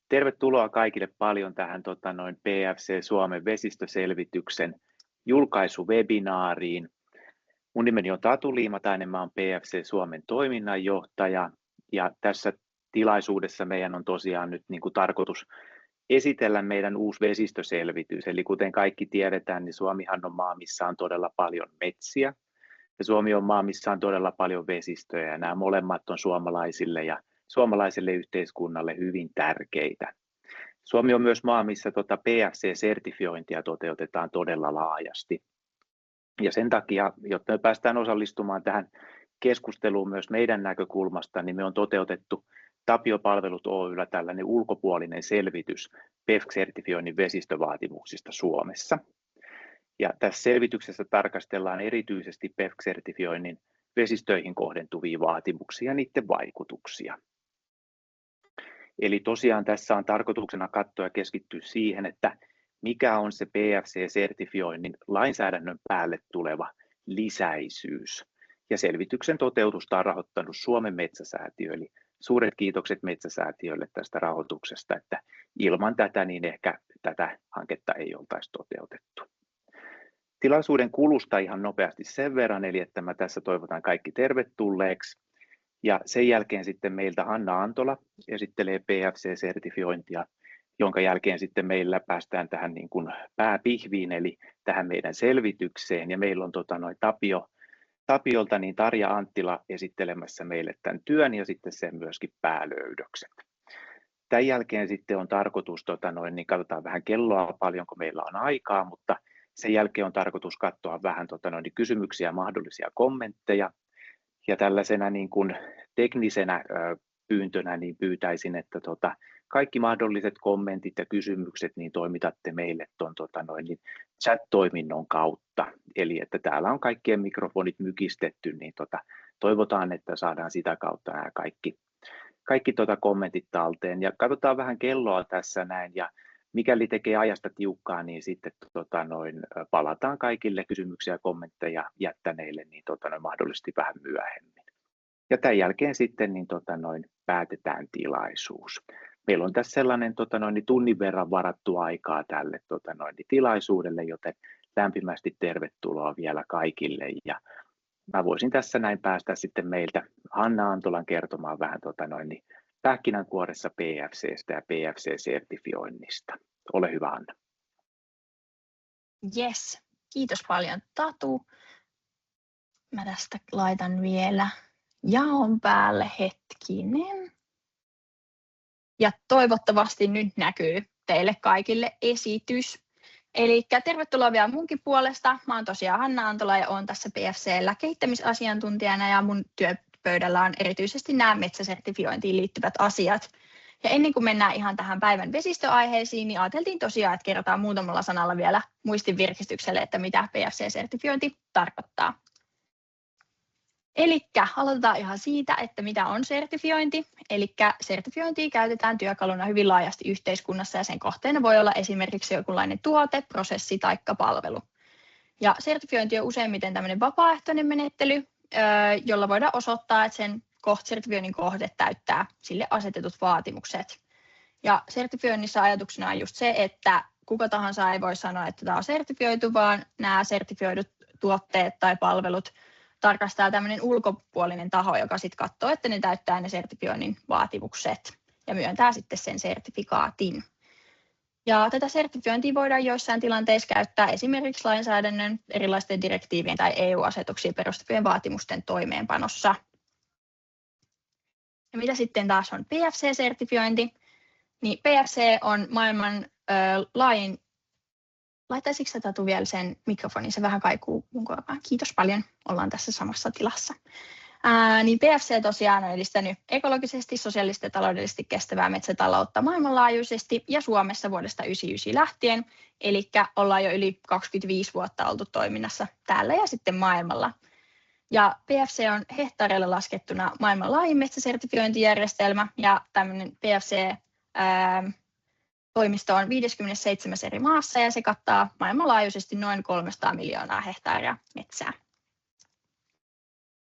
Tervetuloa kaikille paljon tähän PFC Suomen vesistöselvityksen julkaisuvebinaariin. Mun nimeni on Tatu Liimatainen, mä oon PFC Suomen toiminnanjohtaja ja tässä tilaisuudessa meidän on tosiaan nyt tarkoitus esitellä meidän uusi vesistöselvitys. Eli kuten kaikki tiedetään, niin Suomihan on maa, missä on todella paljon metsiä ja Suomi on maa, missä on todella paljon vesistöjä ja nämä molemmat on suomalaisille ja suomalaiselle yhteiskunnalle hyvin tärkeitä. Suomi on myös maa, missä PFC-sertifiointia toteutetaan todella laajasti. Ja sen takia, jotta me päästään osallistumaan tähän keskusteluun myös meidän näkökulmasta, niin me on toteutettu Tapio-palvelut Oy:llä tällainen ulkopuolinen selvitys PEFC-sertifioinnin vesistövaatimuksista Suomessa. Ja tässä selvityksessä tarkastellaan erityisesti PEFC-sertifioinnin vesistöihin kohdentuvia vaatimuksia ja niiden vaikutuksia. Eli tosiaan tässä on tarkoituksena katsoa ja keskittyä siihen, että mikä on se PFC-sertifioinnin lainsäädännön päälle tuleva lisäisyys. Ja selvityksen toteutusta on rahoittanut Suomen metsäsäätiö, eli suuret kiitokset metsäsäätiölle tästä rahoituksesta, että ilman tätä niin ehkä tätä hanketta ei oltaisi toteutettu. Tilaisuuden kulusta ihan nopeasti sen verran, eli että mä tässä toivotan kaikki tervetulleeksi. Ja sen jälkeen sitten meiltä Hanna Antola esittelee PFC-sertifiointia, jonka jälkeen sitten meillä päästään tähän niin kuin pääpihviin, eli tähän meidän selvitykseen. Ja meillä on Tapiolta niin Tarja Anttila esittelemässä meille tämän työn ja sitten sen myöskin päälöydökset. Tämän jälkeen sitten on tarkoitus, niin katsotaan vähän kelloa, paljonko meillä on aikaa, mutta sen jälkeen on tarkoitus katsoa vähän kysymyksiä ja mahdollisia kommentteja. Ja tällaisena niin kuin teknisenä pyyntönä niin pyytäisin, että kaikki mahdolliset kommentit ja kysymykset niin toimitatte meille tuon chat-toiminnon kautta. Eli että täällä on kaikkien mikrofonit mykistetty, niin toivotaan, että saadaan sitä kautta nämä kaikki kommentit talteen. Ja katsotaan vähän kelloa tässä näin ja mikäli tekee ajasta tiukkaa, niin sitten palataan kaikille kysymyksiä ja kommentteja jättäneille niin mahdollisesti vähän myöhemmin. Ja tämän jälkeen sitten niin päätetään tilaisuus. Meillä on tässä sellainen tunnin verran varattu aikaa tälle tilaisuudelle, joten lämpimästi tervetuloa vielä kaikille. Ja mä voisin tässä näin päästä sitten meiltä Hanna Antolan kertomaan vähän pähkinänkuoressa PFC:stä ja PFC-sertifioinnista. Ole hyvä, Anna. Yes, kiitos paljon Tatu. Mä tästä laitan vielä jaon päälle hetkinen. Ja toivottavasti nyt näkyy teille kaikille esitys. Eli tervetuloa vielä munkin puolesta. Mä oon tosiaan Hanna Antola ja oon tässä PFC:llä kehittämisasiantuntijana ja mun työpöydällä on erityisesti nämä metsäsertifiointiin liittyvät asiat. Ja ennen kuin mennään ihan tähän päivän vesistöaiheisiin, niin ajateltiin tosiaan, että kerrotaan muutamalla sanalla vielä muistin virkistykselle, että mitä PFC-sertifiointi tarkoittaa. Elikkä aloitetaan ihan siitä, että mitä on sertifiointi. Elikkä sertifiointia käytetään työkaluna hyvin laajasti yhteiskunnassa ja sen kohteena voi olla esimerkiksi jokinlainen tuote, prosessi tai palvelu. Ja sertifiointi on useimmiten tämmöinen vapaaehtoinen menettely, jolla voidaan osoittaa, että sen sertifioinnin kohde täyttää sille asetetut vaatimukset. Ja sertifioinnissa ajatuksena on just se, että kuka tahansa ei voi sanoa, että tämä on sertifioitu, vaan nämä sertifioidut tuotteet tai palvelut tarkastaa tämmöinen ulkopuolinen taho, joka sitten katsoo, että ne täyttää ne sertifioinnin vaatimukset ja myöntää sitten sen sertifikaatin. Ja tätä sertifiointia voidaan joissain tilanteissa käyttää esimerkiksi lainsäädännön, erilaisten direktiivien tai EU-asetuksiin perustuvien vaatimusten toimeenpanossa. Ja mitä sitten taas on PFC-sertifiointi? Niin PFC on maailman laajin. Laittaisitko sä Tatu vielä sen mikrofonin? Se vähän kaikuu mun korvaan. Kiitos paljon. Ollaan tässä samassa tilassa. Niin PFC tosiaan on edistänyt ekologisesti, sosiaalisesti ja taloudellisesti kestävää metsätaloutta maailmanlaajuisesti ja Suomessa vuodesta 1999 lähtien. Eli ollaan jo yli 25 vuotta oltu toiminnassa täällä ja sitten maailmalla. Ja PFC on hehtaareilla laskettuna maailman laajin metsäsertifiointijärjestelmä ja tämmöinen PFC-toimisto on 57 eri maassa ja se kattaa maailmanlaajuisesti noin 300 miljoonaa hehtaaria metsää.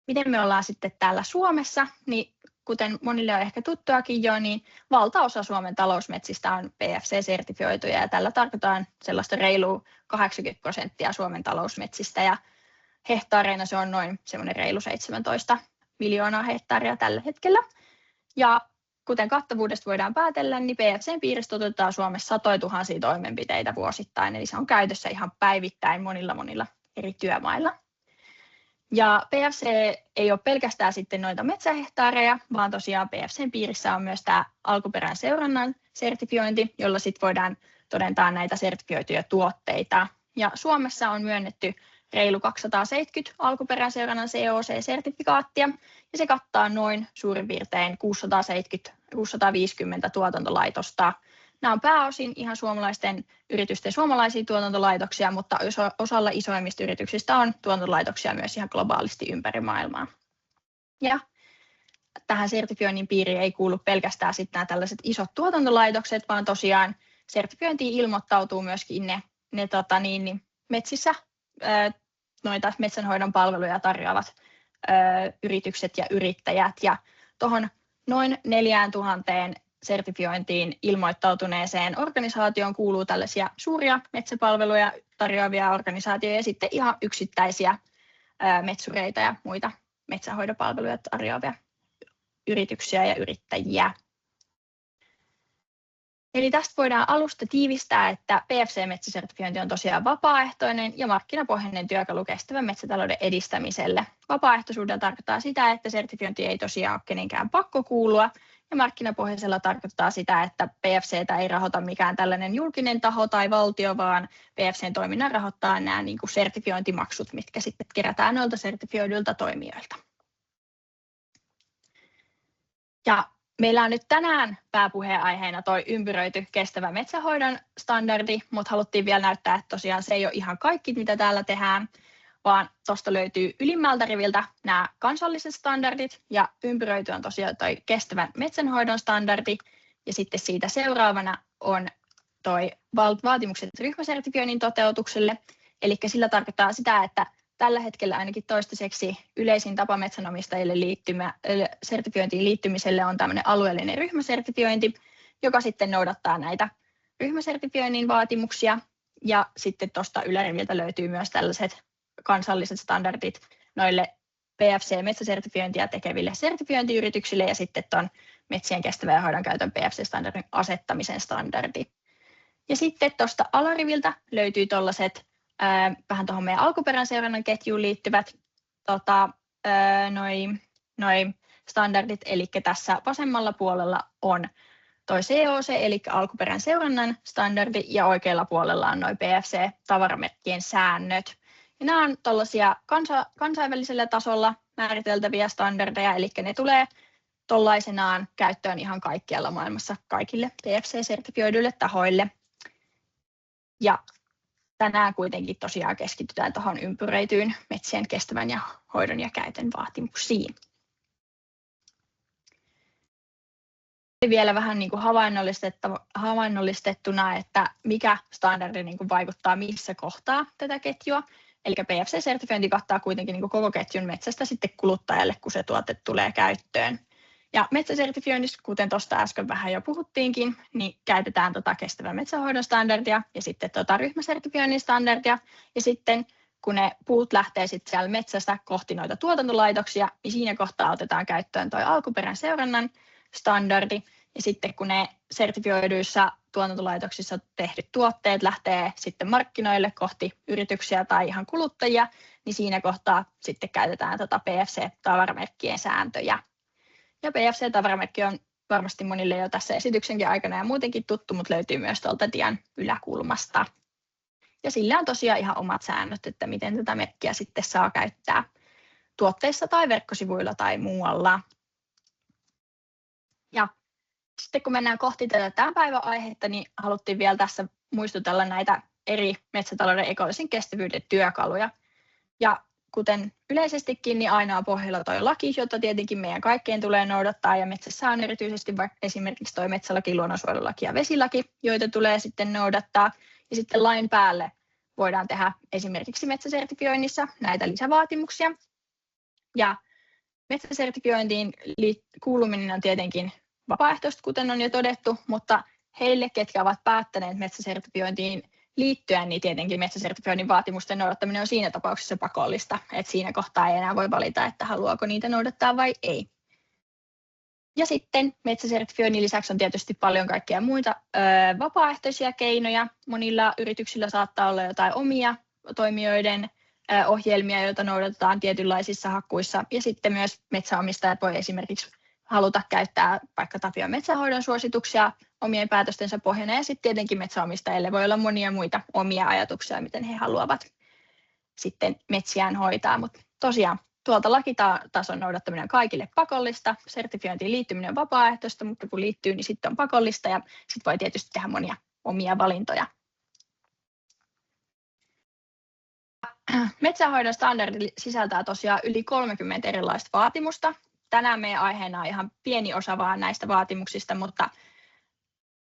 Miten me ollaan sitten täällä Suomessa, niin kuten monille on ehkä tuttuakin jo, niin valtaosa Suomen talousmetsistä on PEFC-sertifioituja ja tällä tarkoitaan sellaista reilua 80% Suomen talousmetsistä ja hehtaareina se on noin semmoinen reilu 17 miljoonaa hehtaaria tällä hetkellä. Ja kuten kattavuudesta voidaan päätellä, niin PEFC:n piirissä toteutetaan Suomessa satoja-tuhansia toimenpiteitä vuosittain, eli se on käytössä ihan päivittäin monilla eri työmailla. Ja PEFC ei ole pelkästään sitten noita metsähehtaareja, vaan tosiaan PEFC:n piirissä on myös tämä alkuperän seurannan sertifiointi, jolla sitten voidaan todentaa näitä sertifioituja tuotteita. Ja Suomessa on myönnetty reilu 270 alkuperän seurannan COC-sertifikaattia, ja se kattaa noin suurin piirtein 650 tuotantolaitosta. Nämä on pääosin ihan suomalaisten yritysten suomalaisia tuotantolaitoksia, mutta osalla isoimmista yrityksistä on tuotantolaitoksia myös ihan globaalisti ympäri maailmaa. Ja tähän sertifioinnin piiriin ei kuulu pelkästään sitten nämä tällaiset isot tuotantolaitokset, vaan tosiaan sertifiointiin ilmoittautuu myöskin ne metsissä noita metsänhoidon palveluja tarjoavat yritykset ja yrittäjät. Ja tuohon noin 4000 sertifiointiin ilmoittautuneeseen organisaatioon kuuluu tällaisia suuria metsäpalveluja tarjoavia organisaatioita ja sitten ihan yksittäisiä metsureita ja muita metsänhoidopalveluja tarjoavia yrityksiä ja yrittäjiä. Eli tästä voidaan alusta tiivistää, että PEFC-metsäsertifiointi on tosiaan vapaaehtoinen ja markkinapohjainen työkalu kestävän metsätalouden edistämiselle. Vapaaehtoisuudella tarkoittaa sitä, että sertifiointi ei tosiaan ole kenenkään pakko kuulua, ja markkinapohjaisella tarkoittaa sitä, että PEFC:tä ei rahoita mikään tällainen julkinen taho tai valtio, vaan PEFC:n toiminnan rahoittaa nämä niin kuin sertifiointimaksut, mitkä sitten kerätään noilta sertifioidulta toimijoilta. Ja meillä on nyt tänään pääpuheenaiheena tuo ympyröity kestävän metsänhoidon standardi, mutta haluttiin vielä näyttää, että tosiaan se ei ole ihan kaikki, mitä täällä tehdään, vaan tuosta löytyy ylimmältä riviltä nämä kansalliset standardit, ja ympyröity on tosiaan tuo kestävän metsänhoidon standardi, ja sitten siitä seuraavana on tuo vaatimukset ryhmäsertifioinnin toteutukselle, eli sillä tarkoittaa sitä, että tällä hetkellä ainakin toistaiseksi yleisin tapa metsänomistajille sertifiointiin liittymiselle on tämmöinen alueellinen ryhmäsertifiointi, joka sitten noudattaa näitä ryhmäsertifioinnin vaatimuksia. Ja sitten tuosta yläriviltä löytyy myös tällaiset kansalliset standardit noille PEFC-metsäsertifiointia tekeville sertifiointiyrityksille ja sitten tuon metsien kestävän ja hoidon käytön PEFC-standardin asettamisen standardi. Ja sitten tuosta alariviltä löytyy tuollaiset vähän tuohon meidän alkuperän seurannan ketjuun liittyvät noi standardit, eli tässä vasemmalla puolella on toi COC, eli alkuperän seurannan standardi, ja oikealla puolella on noi PEFC-tavaramerkkien säännöt. Ja nämä on tuollaisia kansainvälisellä tasolla määriteltäviä standardeja, eli ne tulee tuollaisenaan käyttöön ihan kaikkialla maailmassa kaikille PEFC-sertifioiduille tahoille. Ja tänään kuitenkin tosiaan keskitytään tuohon ympyröityyn metsien kestävän ja hoidon ja käytön vaatimuksiin. Vielä vähän niin kuin havainnollistettuna, että mikä standardi niin kuin vaikuttaa missä kohtaa tätä ketjua. Eli PEFC-sertifiointi kattaa kuitenkin niin kuin koko ketjun metsästä sitten kuluttajalle, kun se tuote tulee käyttöön. Ja metsäsertifioinnissa, kuten tuosta äsken vähän jo puhuttiinkin, niin käytetään kestävän metsänhoidon standardia ja sitten ryhmäsertifioinnin standardia. Ja sitten kun ne puut lähtee sitten siellä metsästä kohti noita tuotantolaitoksia, niin siinä kohtaa otetaan käyttöön tuo alkuperän seurannan standardi. Ja sitten kun ne sertifioiduissa tuotantolaitoksissa tehdyt tuotteet lähtee sitten markkinoille kohti yrityksiä tai ihan kuluttajia, niin siinä kohtaa sitten käytetään PEFC-tavaramerkkien sääntöjä. Ja PEFC-tavaramerkki on varmasti monille jo tässä esityksenkin aikana ja muutenkin tuttu, mutta löytyy myös tuolta dian yläkulmasta. Ja sillä on tosiaan ihan omat säännöt, että miten tätä merkkiä sitten saa käyttää tuotteissa tai verkkosivuilla tai muualla. Ja sitten kun mennään kohti tätä tämän päivän aihetta, niin haluttiin vielä tässä muistutella näitä eri metsätalouden ekologisen kestävyyden työkaluja. Ja kuten yleisestikin, niin aina on pohjalla tuo laki, jota tietenkin meidän kaikkien tulee noudattaa, ja metsässä on erityisesti esimerkiksi tuo metsälaki, luonnonsuojelulaki ja vesilaki, joita tulee sitten noudattaa, ja sitten lain päälle voidaan tehdä esimerkiksi metsäsertifioinnissa näitä lisävaatimuksia. Ja Metsäsertifiointiin kuuluminen on tietenkin vapaaehtoista, kuten on jo todettu, mutta heille, ketkä ovat päättäneet metsäsertifiointiin liittyen, niin tietenkin metsäsertifioinnin vaatimusten noudattaminen on siinä tapauksessa pakollista, että siinä kohtaa ei enää voi valita, että haluaako niitä noudattaa vai ei. Ja sitten metsäsertifioinnin lisäksi on tietysti paljon kaikkia muita vapaaehtoisia keinoja. Monilla yrityksillä saattaa olla jotain omia toimijoiden ohjelmia, joita noudatetaan tietynlaisissa hakkuissa. Ja sitten myös metsäomistajat voi esimerkiksi haluta käyttää vaikka Tapion metsänhoidon suosituksia omien päätöstensä pohjana. Ja sitten tietenkin metsäomistajille voi olla monia muita omia ajatuksia, miten he haluavat sitten metsiään hoitaa. Mutta tosiaan tuolta lakitason noudattaminen on kaikille pakollista, sertifiointiin liittyminen on vapaaehtoista, mutta kun liittyy, niin sitten on pakollista ja sitten voi tietysti tehdä monia omia valintoja. Metsänhoidon standardi sisältää tosiaan yli 30 erilaista vaatimusta. Tänään meidän aiheena on ihan pieni osa vaan näistä vaatimuksista, mutta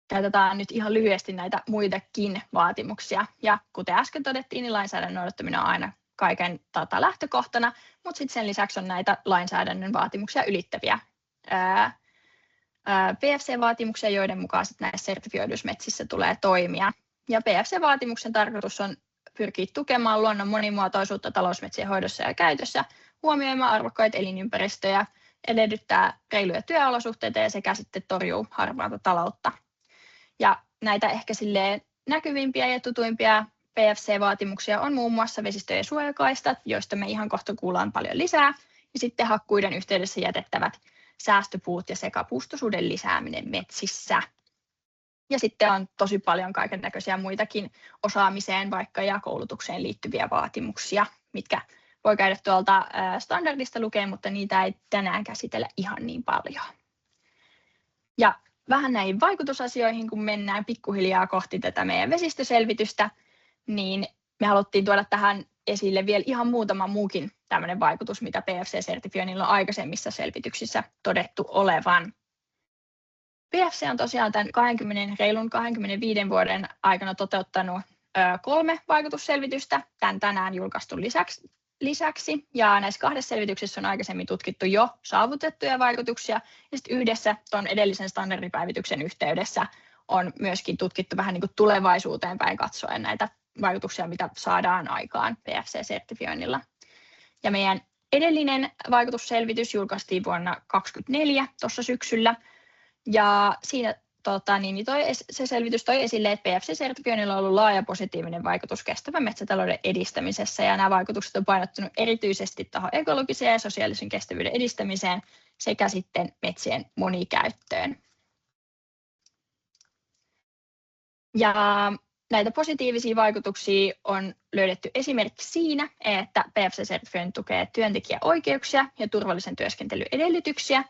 käytetään nyt ihan lyhyesti näitä muitakin vaatimuksia. Ja kuten äsken todettiin, niin lainsäädännön noudattaminen on aina kaiken lähtökohtana, mutta sitten sen lisäksi on näitä lainsäädännön vaatimuksia ylittäviä PFC-vaatimuksia, joiden mukaan sitten näissä sertifioiduissa metsissä tulee toimia. Ja PFC-vaatimuksen tarkoitus on pyrkiä tukemaan luonnon monimuotoisuutta talousmetsien hoidossa ja käytössä, huomioimaan arvokkaita elinympäristöjä, edellyttää reiluja työolosuhteita ja sekä sitten torjuu harmaata taloutta. Ja näitä ehkä silleen näkyvimpiä ja tutuimpia PFC-vaatimuksia on muun muassa vesistöjen suojakaistat, joista me ihan kohta kuullaan paljon lisää, ja sitten hakkuiden yhteydessä jätettävät säästöpuut ja sekapuustoisuuden lisääminen metsissä. Ja sitten on tosi paljon kaikennäköisiä muitakin osaamiseen vaikka ja koulutukseen liittyviä vaatimuksia, mitkä voi käydä tuolta standardista lukea, mutta niitä ei tänään käsitellä ihan niin paljon. Ja vähän näihin vaikutusasioihin, kun mennään pikkuhiljaa kohti tätä meidän vesistöselvitystä, niin me haluttiin tuoda tähän esille vielä ihan muutama muukin tämmöinen vaikutus, mitä PFC-sertifioinnilla on aikaisemmissa selvityksissä todettu olevan. PFC on tosiaan tämän reilun 25 vuoden aikana toteuttanut 3 vaikutusselvitystä tämän tänään julkaistun lisäksi. Ja näissä 2 selvityksissä on aikaisemmin tutkittu jo saavutettuja vaikutuksia, ja sitten yhdessä tuon edellisen standardipäivityksen yhteydessä on myöskin tutkittu vähän niin kuin tulevaisuuteen päin katsoen näitä vaikutuksia, mitä saadaan aikaan PFC-sertifioinnilla. Ja meidän edellinen vaikutusselvitys julkaistiin vuonna 2024 tuossa syksyllä, ja siinä se selvitys toi esille, että PFC-sertifioinnilla on ollut laaja positiivinen vaikutus kestävän metsätalouden edistämisessä, ja nämä vaikutukset on painottunut erityisesti tuohon ekologiseen ja sosiaalisen kestävyyden edistämiseen sekä sitten metsien monikäyttöön. Ja näitä positiivisia vaikutuksia on löydetty esimerkiksi siinä, että PFC-sertifiointi tukee työntekijäoikeuksia ja turvallisen työskentelyn edellytyksiä.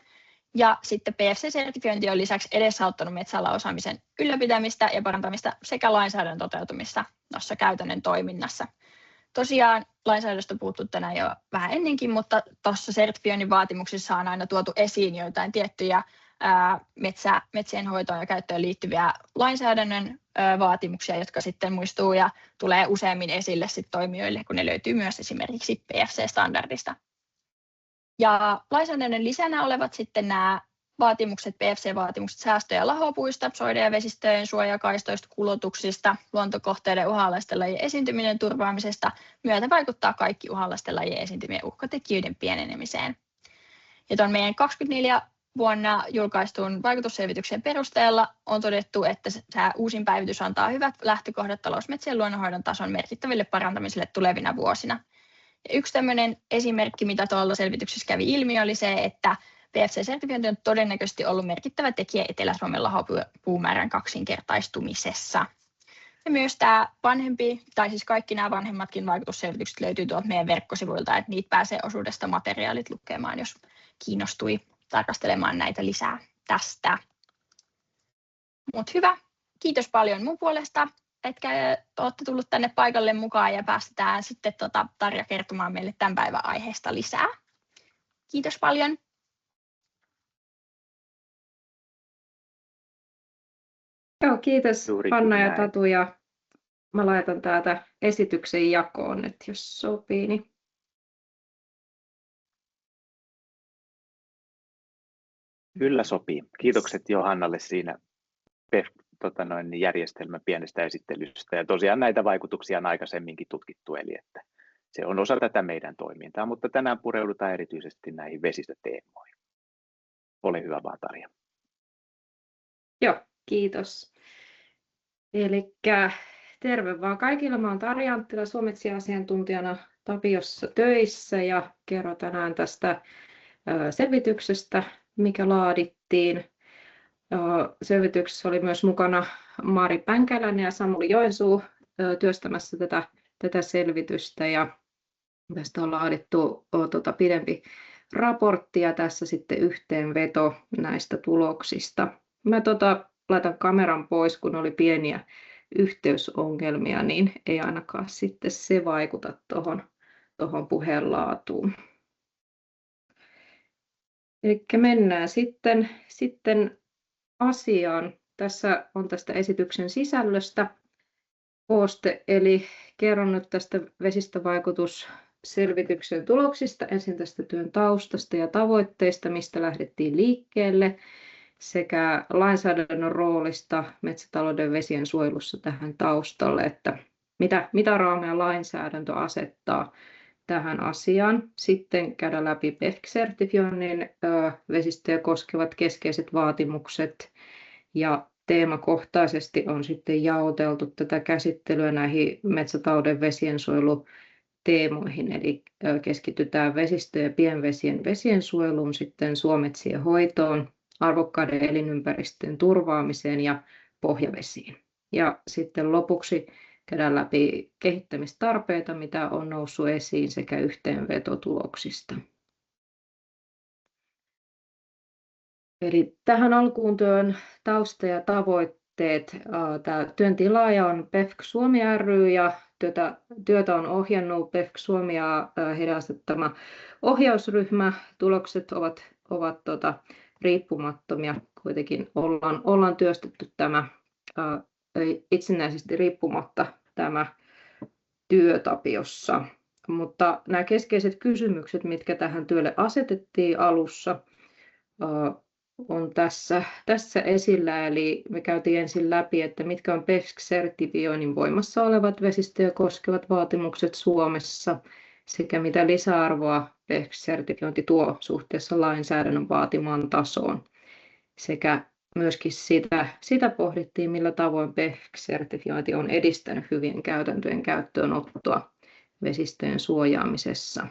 Ja sitten PFC-sertifiointi on lisäksi edesauttanut metsäalan osaamisen ylläpitämistä ja parantamista sekä lainsäädännön toteutumista tuossa käytännön toiminnassa. Tosiaan lainsäädännöstä on puhuttu tänään jo vähän ennenkin, mutta tuossa sertifioinnin vaatimuksissa on aina tuotu esiin joitain tiettyjä metsien hoitoon ja käyttöön liittyviä lainsäädännön vaatimuksia, jotka sitten muistuu ja tulee useammin esille sit toimijoille, kun ne löytyy myös esimerkiksi PFC-standardista. Ja lainsäädännön lisänä olevat sitten nämä vaatimukset, PFC-vaatimukset säästö- ja lahopuista, soiden ja vesistöjen suojakaistoista, kulotuksista, luontokohteiden uhanalaisten lajien esiintyminen turvaamisesta myötä vaikuttaa kaikki uhanalaisten lajien esiintymien uhkatekijöiden pienenemiseen. Ja tuon meidän 24 vuonna julkaistun vaikutusselvityksen perusteella on todettu, että tämä uusin päivitys antaa hyvät lähtökohdat talousmetsien luonnonhoidon tason merkittäville parantamisille tulevina vuosina. Ja yksi tämmöinen esimerkki, mitä tuolla selvityksessä kävi ilmi, oli se, että PFC-sertifiointi on todennäköisesti ollut merkittävä tekijä Etelä-Suomen lahopuumäärän kaksinkertaistumisessa. Ja myös tämä vanhempi, tai siis kaikki nämä vanhemmatkin vaikutusselvitykset löytyy tuolta meidän verkkosivuilta, että niitä pääsee osuudesta materiaalit lukemaan, jos kiinnostui tarkastelemaan näitä lisää tästä. Mutta hyvä, kiitos paljon mun puolesta, että olette tullut tänne paikalle mukaan ja päästetään sitten Tarja kertomaan meille tämän päivän aiheesta lisää. Kiitos paljon. Joo, kiitos Anna ja Tatu, ja mä laitan täältä esityksen jakoon, että jos sopii, niin Kyllä sopii. Kiitokset Johannalle siinä järjestelmän pienestä esittelystä. Ja tosiaan näitä vaikutuksia on aikaisemminkin tutkittu, eli että se on osa tätä meidän toimintaa, mutta tänään pureudutaan erityisesti näihin vesistöteemoihin. Ole hyvä vaan, Tarja. Joo, kiitos. Elikkä terve vaan kaikille. Mä oon Tarja Anttila, suomeksi-asiantuntijana Tapiossa töissä ja kerron tänään tästä selvityksestä, mikä laadittiin. Selvityksessä oli myös mukana Mari Pänkäläinen ja Samuli Joensuu työstämässä tätä selvitystä, ja tästä on laadittu pidempi raportti ja tässä sitten yhteenveto näistä tuloksista. Mä laitan kameran pois, kun oli pieniä yhteysongelmia, niin ei ainakaan sitten se vaikuta tuohon puheen laatuun. Eli mennään sitten asiaan. Tässä on tästä esityksen sisällöstä kooste, eli kerron nyt tästä vesistövaikutusselvityksen tuloksista, ensin tästä työn taustasta ja tavoitteista, mistä lähdettiin liikkeelle, sekä lainsäädännön roolista metsätalouden vesien suojelussa tähän taustalle, että mitä raameja lainsäädäntö asettaa tähän asiaan. Sitten käydään läpi BEFC-sertifioinnin vesistöjä koskevat keskeiset vaatimukset, ja teemakohtaisesti on sitten jaoteltu tätä käsittelyä näihin metsätalouden vesiensuojeluteemoihin, eli keskitytään vesistö- ja pienvesien vesiensuojeluun, sitten suometsien hoitoon, arvokkaiden elinympäristöjen turvaamiseen ja pohjavesiin. Ja sitten lopuksi käydään läpi kehittämistarpeita, mitä on noussut esiin, sekä yhteenvetotuloksista. Eli tähän alkuun työn tausta ja tavoitteet. Tämä työn tilaaja on BEFC Suomi ry ja työtä on ohjannut BEFC Suomi ja heidän asettama ohjausryhmä. Tulokset ovat riippumattomia. Kuitenkin ollaan työstetty tämä itsenäisesti riippumatta tämä työ Tapiossa. Mutta nämä keskeiset kysymykset, mitkä tähän työlle asetettiin alussa, on tässä esillä. Eli me käytiin ensin läpi, että mitkä on BEFC-sertifioinnin voimassa olevat vesistöjä koskevat vaatimukset Suomessa, sekä mitä lisäarvoa BEFC-sertifiointi tuo suhteessa lainsäädännön vaatimaan tasoon. Sekä myöskin sitä pohdittiin, millä tavoin BEFC-sertifiointi on edistänyt hyvien käytäntöjen käyttöönottoa vesistöjen suojaamisessa.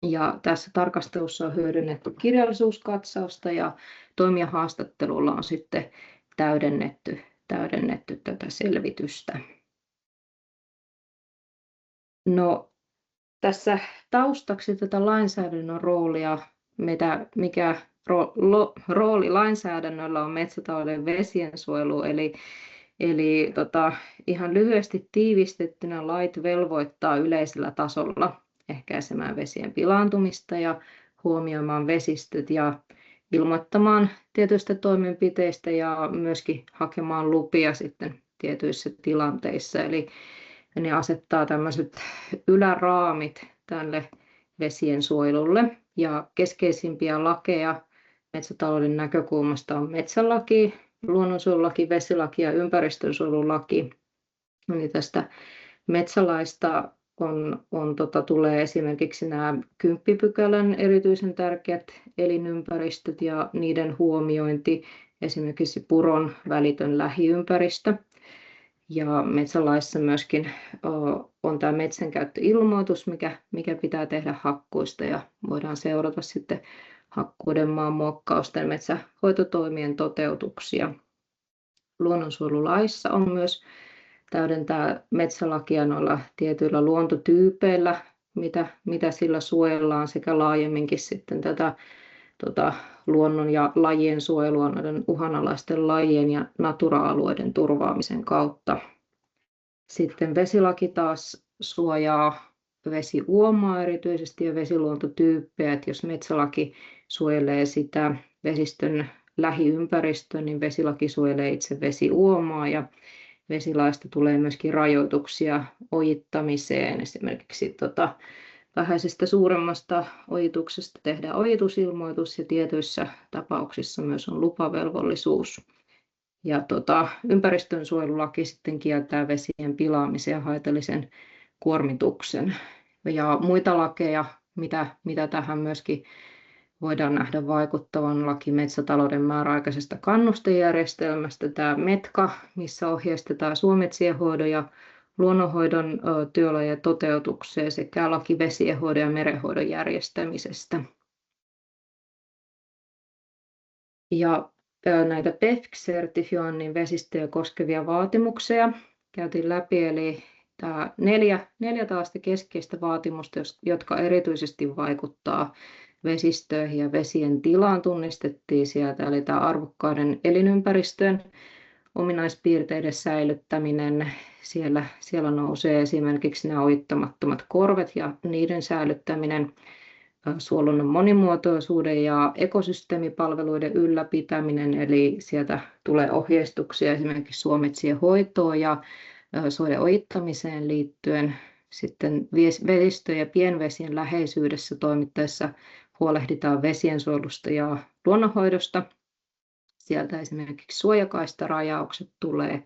Ja tässä tarkastelussa on hyödynnetty kirjallisuuskatsausta ja toimijahaastattelulla on sitten täydennetty tätä selvitystä. No, tässä taustaksi tätä lainsäädännön roolia, mikä rooli lainsäädännöllä on metsätalouden vesiensuojelu, eli ihan lyhyesti tiivistettynä lait velvoittaa yleisellä tasolla ehkäisemään vesien pilaantumista ja huomioimaan vesistöt ja ilmoittamaan tietyistä toimenpiteistä ja myöskin hakemaan lupia sitten tietyissä tilanteissa. Eli ne asettaa tämmöiset yläraamit tälle vesien suojelulle, ja keskeisimpiä lakeja metsätalouden näkökulmasta on metsälaki, luonnonsuojelulaki, vesilaki ja ympäristönsuojelulaki. Eli tästä metsälaista tulee esimerkiksi nämä 10 pykälän erityisen tärkeät elinympäristöt ja niiden huomiointi, esimerkiksi puron välitön lähiympäristö. Ja metsälaissa myöskin on tämä metsänkäyttöilmoitus, mikä pitää tehdä hakkuista, ja voidaan seurata sitten hakkuiden, maanmuokkausten, metsänhoitotoimien toteutuksia. Luonnonsuojelulaissa on myös täydentää metsälakia noilla tietyillä luontotyypeillä, mitä sillä suojellaan, sekä laajemminkin sitten tätä luonnon ja lajien suojelua noiden uhanalaisten lajien ja natura-alueiden turvaamisen kautta. Sitten vesilaki taas suojaa vesiuomaa erityisesti ja vesiluontotyyppejä, että jos metsälaki suojelee sitä vesistön lähiympäristöä, niin vesilaki suojelee itse vesiuomaa, ja vesilaista tulee myöskin rajoituksia ojittamiseen, esimerkiksi vähäisestä suuremmasta ojituksesta tehdään ojitusilmoitus ja tietyissä tapauksissa myös on lupavelvollisuus. Ja ympäristönsuojelulaki sitten kieltää vesien pilaamisen ja haitallisen kuormituksen. Ja muita lakeja, mitä tähän myöskin voidaan nähdä vaikuttavan, laki metsätalouden määräaikaisesta kannustejärjestelmästä, tämä METKA, missä ohjeistetaan suometsien hoidon ja luonnonhoidon työlajien toteutukseen sekä laki vesienhoidon ja merenhoidon järjestämisestä. Ja näitä PEFC-sertifioinnin vesistöjä koskevia vaatimuksia käytiin läpi, eli tämä neljä taas keskeistä vaatimusta, jotka erityisesti vaikuttaa vesistöihin ja vesien tilaan tunnistettiin sieltä, eli tämä arvokkaiden elinympäristön ominaispiirteiden säilyttäminen. Siellä nousee esimerkiksi nämä ojittamattomat korvet ja niiden säilyttäminen, suoluonnon monimuotoisuuden ja ekosysteemipalveluiden ylläpitäminen, eli sieltä tulee ohjeistuksia esimerkiksi suometsien hoitoon ja soiden ojittamiseen liittyen. Sitten vesistö- ja pienvesien läheisyydessä toimittaessa huolehditaan vesiensuojelusta ja luonnonhoidosta. Sieltä esimerkiksi suojakaistarajaukset tulee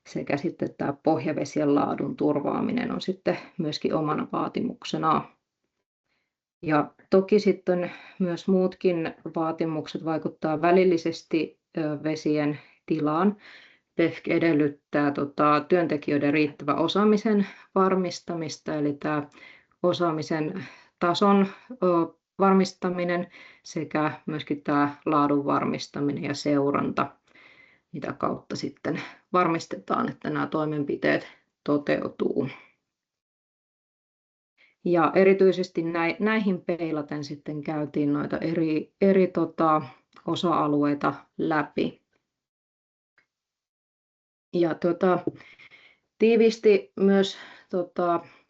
sekä sitten tämä pohjavesien laadun turvaaminen on sitten myöskin omana vaatimuksenaan. Ja toki sitten myös muutkin vaatimukset vaikuttaa välillisesti vesien tilaan. PEFC edellyttää työntekijöiden riittävän osaamisen varmistamista, eli tämä osaamisen tason varmistaminen sekä myöskin tämä laadun varmistaminen ja seuranta, mitä kautta sitten varmistetaan, että nämä toimenpiteet toteutuu. Ja erityisesti näihin peilaten sitten käytiin noita eri osa-alueita läpi. Ja tiiviisti myös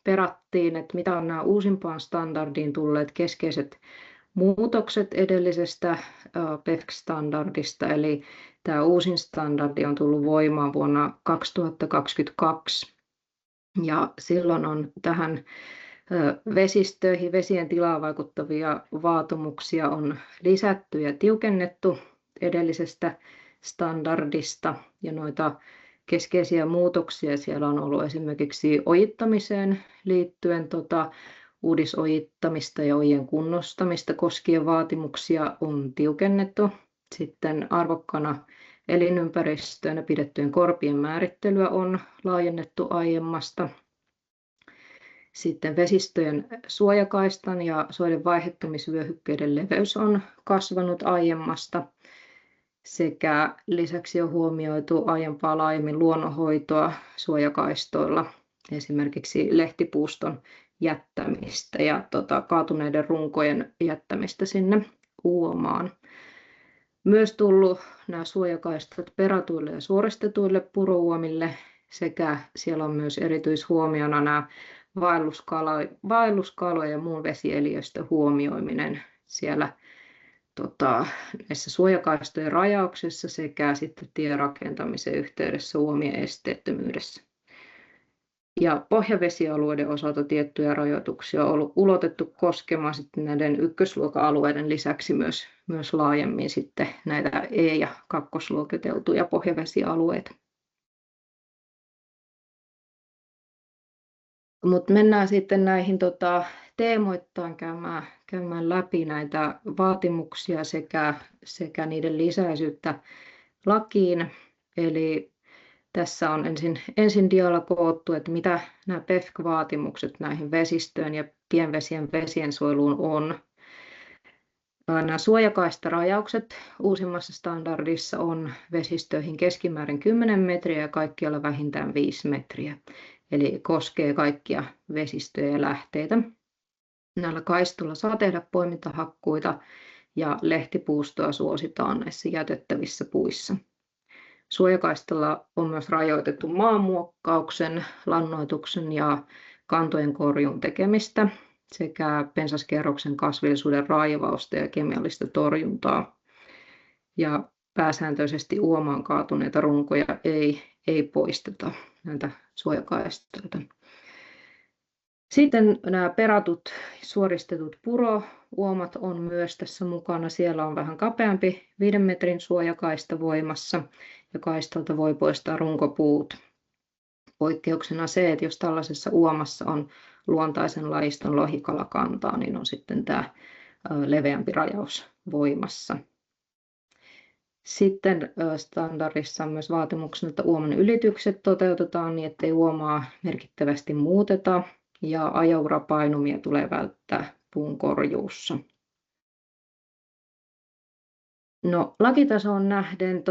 perattiin, että mitä on nämä uusimpaan standardiin tulleet keskeiset muutokset edellisestä PEFC-standardista, eli tämä uusin standardi on tullut voimaan vuonna 2022, ja silloin on tähän vesistöihin, vesien tilaan vaikuttavia vaatimuksia on lisätty ja tiukennettu edellisestä standardista, ja noita keskeisiä muutoksia siellä on ollut esimerkiksi ojittamiseen liittyen uudisojittamista ja ojien kunnostamista koskien vaatimuksia on tiukennettu. Sitten arvokkaana elinympäristöönä pidettyjen korpien määrittelyä on laajennettu aiemmasta. Sitten vesistöjen suojakaistan ja soiden vaihettumisvyöhykkeiden leveys on kasvanut aiemmasta. Sekä lisäksi on huomioitu aiempaa laajemmin luonnonhoitoa suojakaistoilla, esimerkiksi lehtipuuston jättämistä ja kaatuneiden runkojen jättämistä sinne uomaan. Myös tullut nämä suojakaistat peratuille ja suoristetuille purouomille sekä siellä on myös erityishuomiona nämä vaelluskalojen ja muun vesieliöstön huomioiminen siellä näissä suojakaistojen rajauksissa sekä sitten tierakentamisen yhteydessä uomien esteettömyydessä. Ja pohjavesialueiden osalta tiettyjä rajoituksia on ollut ulotettu koskemaan sitten näiden ykkösluokan alueiden lisäksi myös laajemmin sitten näitä E- ja kakkosluokiteltuja pohjavesialueita. Mutta mennään sitten näihin teemoittain käymään läpi näitä vaatimuksia sekä niiden lisäisyyttä lakiin. Eli tässä on ensin dialla koottu, että mitä nämä PEFC-vaatimukset näihin vesistöön ja pienvesien vesiensuojeluun on. Nämä suojakaistarajaukset uusimmassa standardissa on vesistöihin keskimäärin 10 metriä ja kaikkialla vähintään 5 metriä. Eli koskee kaikkia vesistöjä ja lähteitä. Näillä kaistoilla saa tehdä poimintahakkuita ja lehtipuustoa suositaan näissä jätettävissä puissa. Suojakaistalla on myös rajoitettu maanmuokkauksen, lannoituksen ja kantojen korjuun tekemistä sekä pensaskerroksen kasvillisuuden raivausta ja kemiallista torjuntaa. Ja pääsääntöisesti uomaan kaatuneita runkoja ei poisteta näitä suojakaistoilta. Sitten nämä peratut suoristetut purouomat on myös tässä mukana. Siellä on vähän kapeampi 5 metrin suojakaista voimassa ja kaistalta voi poistaa runkopuut. Poikkeuksena se, että jos tällaisessa uomassa on luontaisen lajiston lohikalakantaa, niin on sitten tämä leveämpi rajaus voimassa. Sitten standardissa on myös vaatimuksena, että uoman ylitykset toteutetaan niin, ettei uomaa merkittävästi muuteta ja ajourapainumia tulee välttää puun korjuussa. No, lakitasoon nähden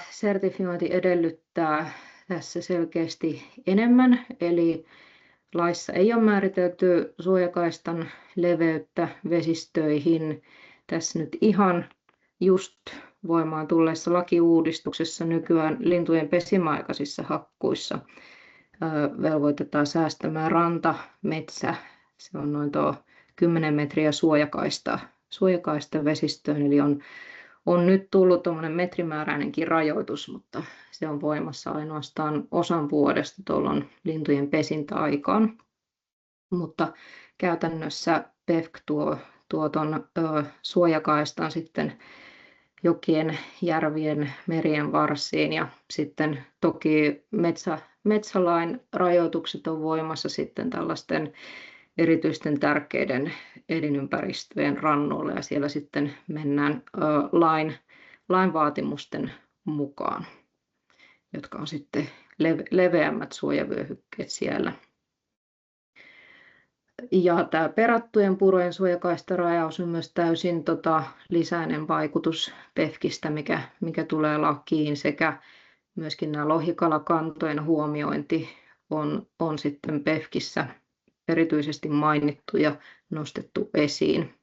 sertifiointi edellyttää tässä selkeästi enemmän, eli laissa ei ole määritelty suojakaistan leveyttä vesistöihin. Tässä nyt ihan just voimaan tulleessa lakiuudistuksessa nykyään lintujen pesimäaikaisissa hakkuissa velvoitetaan säästämään ranta, metsä, se on noin 10 metriä suojakaista vesistöön, eli on nyt tullut tuommoinen metrimääräinenkin rajoitus, mutta se on voimassa ainoastaan osan vuodesta tuolloin lintujen pesintäaikaan. Mutta käytännössä PEFC tuo ton suojakaistan sitten jokien, järvien, merien varsiin ja sitten toki metsälain rajoitukset on voimassa sitten tällaisten erityisten tärkeiden elinympäristöjen rannoille ja siellä sitten mennään lain vaatimusten mukaan, jotka on sitten leveämmät suojavyöhykkeet siellä. Ja tämä perattujen purojen suojakaistarajaus on myös täysin lisäinen vaikutus PEFCistä, mikä tulee lakiin, sekä myöskin nämä lohikalakantojen huomiointi on sitten PEFCissä erityisesti mainittu ja nostettu esiin.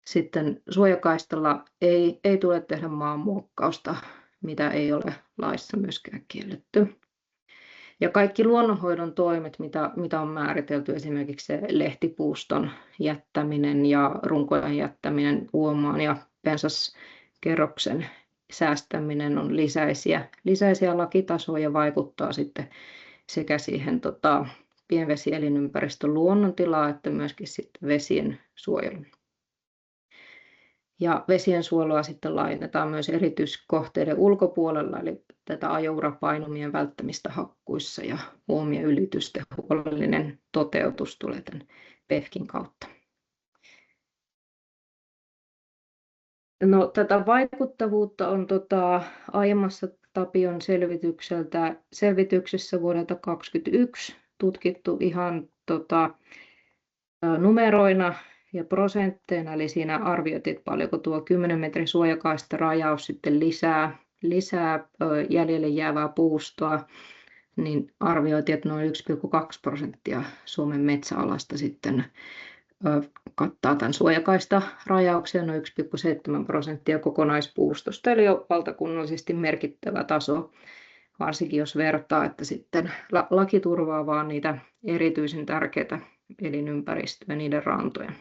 Sitten suojakaistalla ei tule tehdä maanmuokkausta, mitä ei ole laissa myöskään kielletty. Ja kaikki luonnonhoidon toimet, mitä on määritelty, esimerkiksi se lehtipuuston jättäminen ja runkojen jättäminen uomaan ja pensaskerroksen säästäminen on lisäisiä lakitasoja ja vaikuttaa sitten sekä siihen pienvesielinympäristöön luonnontilaa että myöskin sitten vesien suojeluun. Ja vesien suojelua sitten laajennetaan myös erityiskohteiden ulkopuolella, eli tätä ajourapainumien välttämistä hakkuissa ja uomien ylitysten huolellinen toteutus tulee tämän PEFCin kautta. No, tätä vaikuttavuutta on aiemmassa Tapion selvityksessä vuodelta 2021 tutkittu ihan numeroina ja prosentteina, eli siinä arvioitiin, paljonko tuo 10 metrin suojakaista rajaus sitten lisää jäljelle jäävää puustoa, niin arvioitiin, että noin 1,2% Suomen metsäalasta sitten kattaa tämän suojakaista rajauksen, noin 1,7% kokonaispuustosta, eli jo valtakunnallisesti merkittävä taso, varsinkin jos vertaa, että sitten laki turvaa vaan niitä erityisen tärkeitä elinympäristöjä ja niiden rantoja.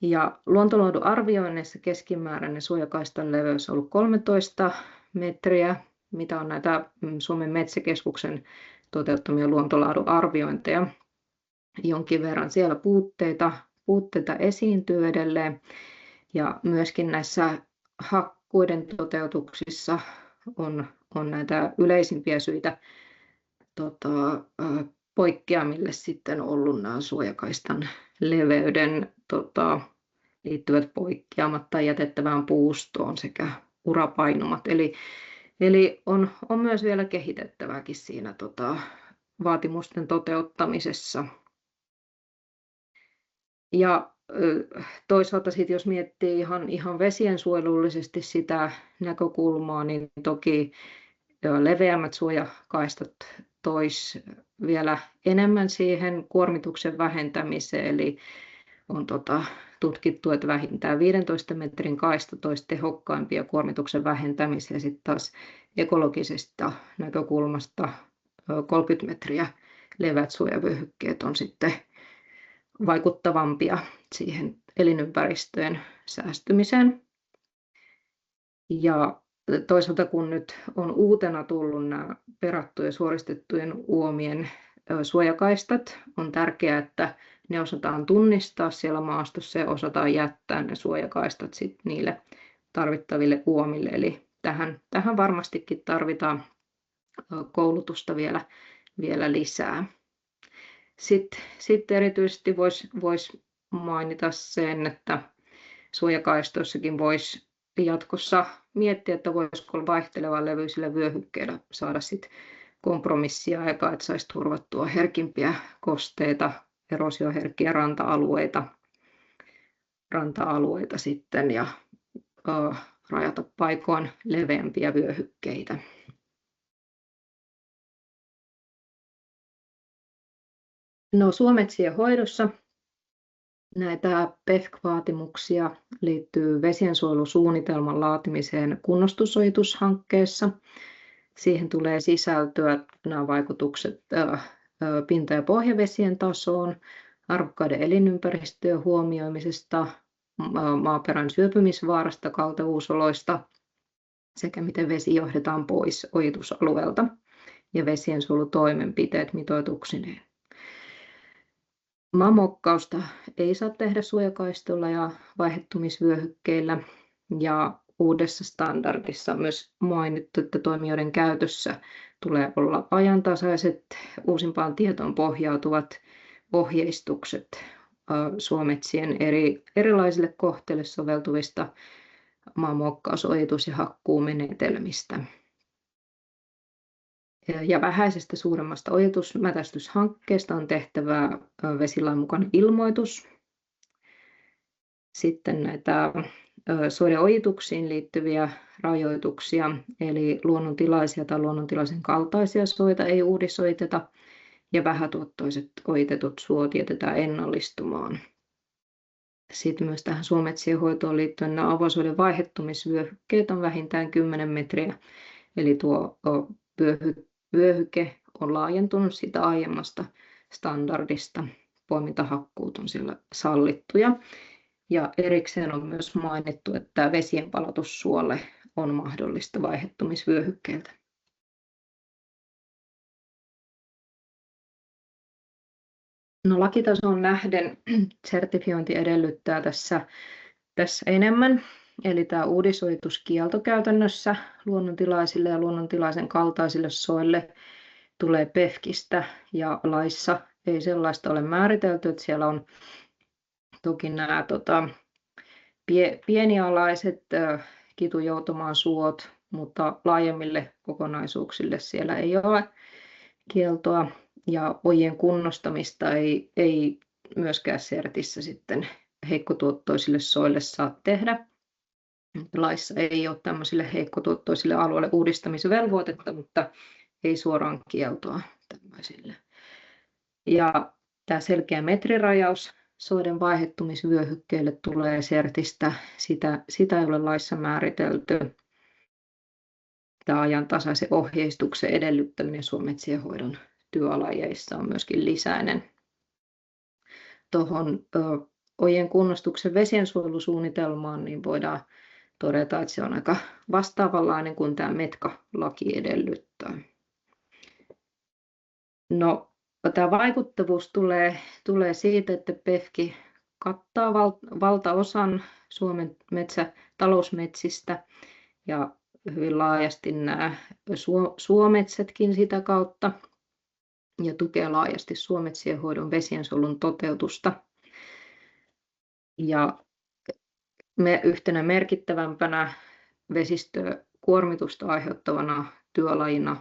Ja luontolaadun arvioinneissa keskimääräinen suojakaistan leveys on ollut 13 metriä, mitä on näitä Suomen metsäkeskuksen toteuttamia luontolaadun arviointeja. Jonkin verran siellä puutteita esiintyy edelleen ja myöskin näissä hakkuiden toteutuksissa on näitä yleisimpiä syitä poikkeamille sitten ollut nämä suojakaistan leveyden liittyvät poikkeamat tai jätettävään puustoon sekä urapainumat. Eli on myös vielä kehitettävääkin siinä vaatimusten toteuttamisessa. Ja toisaalta sitten jos miettii ihan vesien suojelullisesti sitä näkökulmaa, niin toki leveämmät suojakaistat tois vielä enemmän siihen kuormituksen vähentämiseen, eli on tutkittu, että vähintään 15 metrin kaista toisi tehokkaimpia kuormituksen vähentämiseen, sitten taas ekologisesta näkökulmasta 30 metriä leveät suojavyöhykkeet on sitten vaikuttavampia siihen elinympäristöjen säästymiseen. Ja toisaalta kun nyt on uutena tullut nämä perattujen suoristettujen uomien suojakaistat. On tärkeää, että ne osataan tunnistaa siellä maastossa ja osataan jättää ne suojakaistat sit niille tarvittaville uomille. Eli tähän varmastikin tarvitaan koulutusta vielä lisää. Sitten erityisesti voisi mainita sen, että suojakaistoissakin voisi jatkossa miettiä, että voisiko vaihtelevan levyisillä vyöhykkeillä saada sit kompromissia aikaa, että saisi turvattua herkimpiä kosteita, erosioherkkiä ranta-alueita sitten ja rajata paikoin leveämpiä vyöhykkeitä. No, suometsien hoidossa näitä PEFC-vaatimuksia liittyy vesiensuojelusuunnitelman laatimiseen kunnostusojitushankkeessa. Siihen tulee sisältyä nämä vaikutukset pinta- ja pohjavesien tasoon, arvokkaiden elinympäristöjen huomioimisesta, maaperän syöpymisvaarasta, kaltevuusoloista sekä miten vesi johdetaan pois ojitusalueelta ja vesiensuojelutoimenpiteet mitoituksineen. Maamuokkausta ei saa tehdä suojakaistolla ja vaihettumisvyöhykkeillä ja uudessa standardissa on myös mainittu, että toimijoiden käytössä tulee olla ajantasaiset, uusimpaan tietoon pohjautuvat ohjeistukset suometsien erilaisille kohteille soveltuvista maamuokkaus-, ojitus- ja hakkuumenetelmistä. Ja vähäisestä suuremmasta ojitusmätästyshankkeesta on tehtävä vesilain mukainen ilmoitus. Sitten näitä soiden ojituksiin liittyviä rajoituksia, eli luonnontilaisia tai luonnontilaisen kaltaisia soita ei uudisojiteta ja vähätuottoiset ojitetut suot jätetään ennallistumaan. Sitten myös tähän suometsien hoitoon liittyen nämä avosoiden vaihettumisvyöhykkeet on vähintään 10 metriä, eli tuo vyöhyke on laajentunut siitä aiemmasta standardista. Poimintahakkuut on siellä sallittuja. Ja erikseen on myös mainittu, että vesien palautus suolle on mahdollista vaihettumisvyöhykkeeltä. No, lakitasoon nähden sertifiointi edellyttää tässä enemmän. Eli tämä uudisojituskielto käytännössä luonnontilaisille ja luonnontilaisen kaltaisille soille tulee PEFCistä ja laissa ei sellaista ole määritelty, että siellä on toki nämä pienialaiset kitujoutomaan suot, mutta laajemmille kokonaisuuksille siellä ei ole kieltoa ja ojien kunnostamista ei myöskään sertissä sitten heikkotuottoisille soille saa tehdä. Laissa ei ole tämmöisille heikkotuottoisille alueille uudistamisvelvoitetta, mutta ei suoraan kieltoa tämmöisille. Ja tämä selkeä metrirajaus soiden vaihettumisvyöhykkeille tulee sertistä. Sitä ei ole laissa määritelty. Tämä ajantasaisen ohjeistuksen edellyttäminen suometsien hoidon työlajeissa on myöskin lisäinen. Tuohon ojien kunnostuksen vesiensuojelusuunnitelmaan niin voidaan todeta, että se on aika vastaavanlainen kuin tämä METCA-laki edellyttää. No, tämä vaikuttavuus tulee siitä, että PEFC kattaa valtaosan Suomen talousmetsistä ja hyvin laajasti nämä suometsätkin sitä kautta ja tukee laajasti suometsien hoidon vesiensuojelun toteutusta. Ja yhtenä merkittävämpänä vesistökuormitusta aiheuttavana työlajina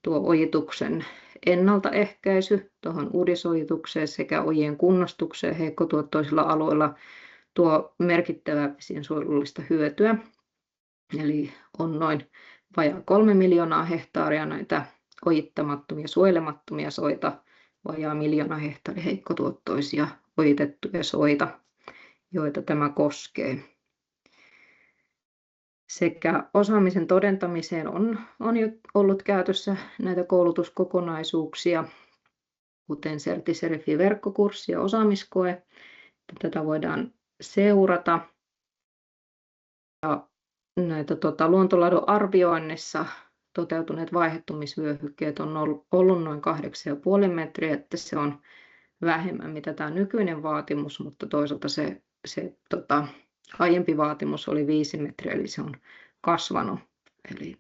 tuo ojituksen ennaltaehkäisy tuohon uudisojitukseen sekä ojien kunnostukseen heikkotuottoisilla alueilla tuo merkittävää vesiensuojelullista hyötyä. Eli on noin vajaa 3 miljoonaa hehtaaria näitä ojittamattomia suojelemattomia soita, vajaa 1 miljoona hehtaaria heikkotuottoisia ojitettuja soita, joita tämä koskee. Sekä osaamisen todentamiseen on jo ollut käytössä näitä koulutuskokonaisuuksia, kuten Certi-Serifi-verkkokurssi ja osaamiskoe. Tätä voidaan seurata. Ja näitä luontoladon arvioinnissa toteutuneet vaihettumisvyöhykkeet on ollut noin 8,5 metriä, että se on vähemmän mitä tämä nykyinen vaatimus, mutta toisaalta se aiempi vaatimus oli 5 metriä, eli se on kasvanut. Eli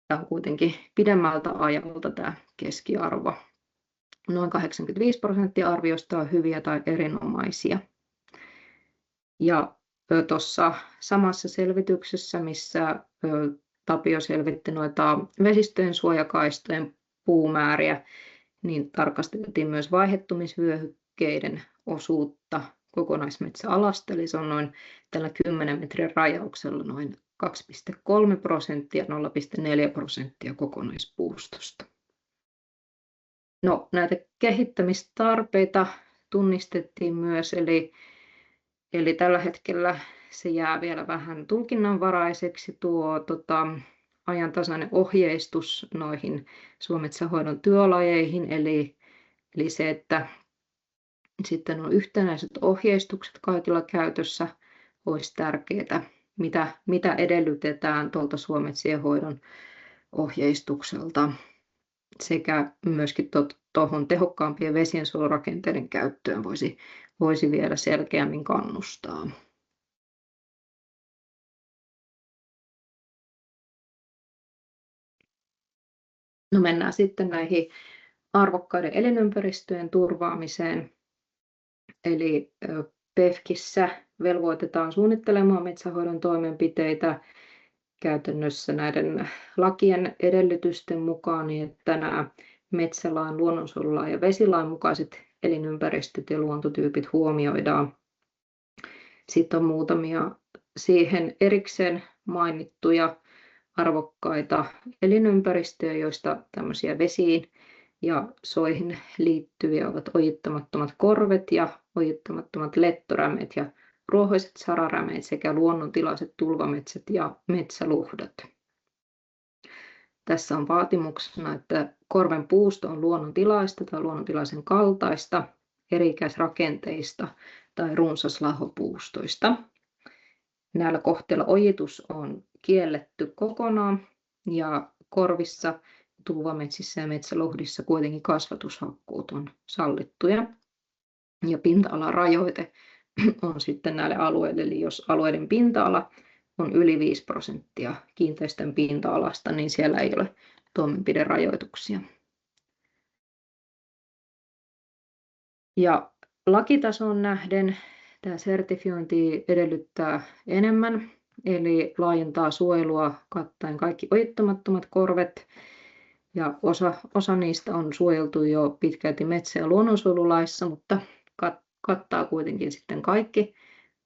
tämä on kuitenkin pidemmältä ajalta tämä keskiarvo. Noin 85% arvioista on hyviä tai erinomaisia. Ja tuossa samassa selvityksessä, missä Tapio selvitti noita vesistöjen suojakaistojen puumääriä, niin tarkasteltiin myös vaihettumisvyöhykkeiden osuutta kokonaismetsäalasta, eli se on noin tällä 10 metrin rajauksella noin 2,3% ja 0,4% kokonaispuustosta. No, näitä kehittämistarpeita tunnistettiin myös, eli tällä hetkellä se jää vielä vähän tulkinnanvaraiseksi tuo ajantasainen ohjeistus noihin suometsänhoidon työlajeihin, eli se, että sitten on yhtenäiset ohjeistukset kaikilla käytössä, olisi tärkeää, mitä edellytetään tuolta suometsien hoidon ohjeistukselta, sekä myöskin tuohon tehokkaampien vesiensuojelurakenteiden käyttöön voisi vielä selkeämmin kannustaa. No, mennään sitten näihin arvokkaiden elinympäristöjen turvaamiseen. Eli PEFCissä velvoitetaan suunnittelemaan metsänhoidon toimenpiteitä käytännössä näiden lakien edellytysten mukaan, niin että nämä metsälain, luonnonsuojelulain ja vesilain mukaiset elinympäristöt ja luontotyypit huomioidaan. Sitten on muutamia siihen erikseen mainittuja arvokkaita elinympäristöjä, joista tämmöisiä vesiin ja soihin liittyviä ovat ojittamattomat korvet ja ojittamattomat lettorämeet ja ruohoiset sararämeet sekä luonnontilaiset tulvametsät ja metsäluhdat. Tässä on vaatimuksena, että korven puusto on luonnontilaista tai luonnontilaisen kaltaista, eri-ikäisrakenteista tai runsaslahopuustoista. Näillä kohteilla ojitus on kielletty kokonaan ja korvissa, tulvametsissä ja metsäluhdissa kuitenkin kasvatushakkuut on sallittuja. Ja pinta-alarajoite on sitten näille alueille, eli jos alueiden pinta-ala on yli 5% kiinteistön pinta-alasta, niin siellä ei ole toimenpiderajoituksia. Ja lakitasoon nähden tämä sertifiointi edellyttää enemmän, eli laajentaa suojelua kattaen kaikki ojittamattomat korvet, ja osa niistä on suojeltu jo pitkälti metsä- ja luonnonsuojelulaissa, mutta kattaa kuitenkin sitten kaikki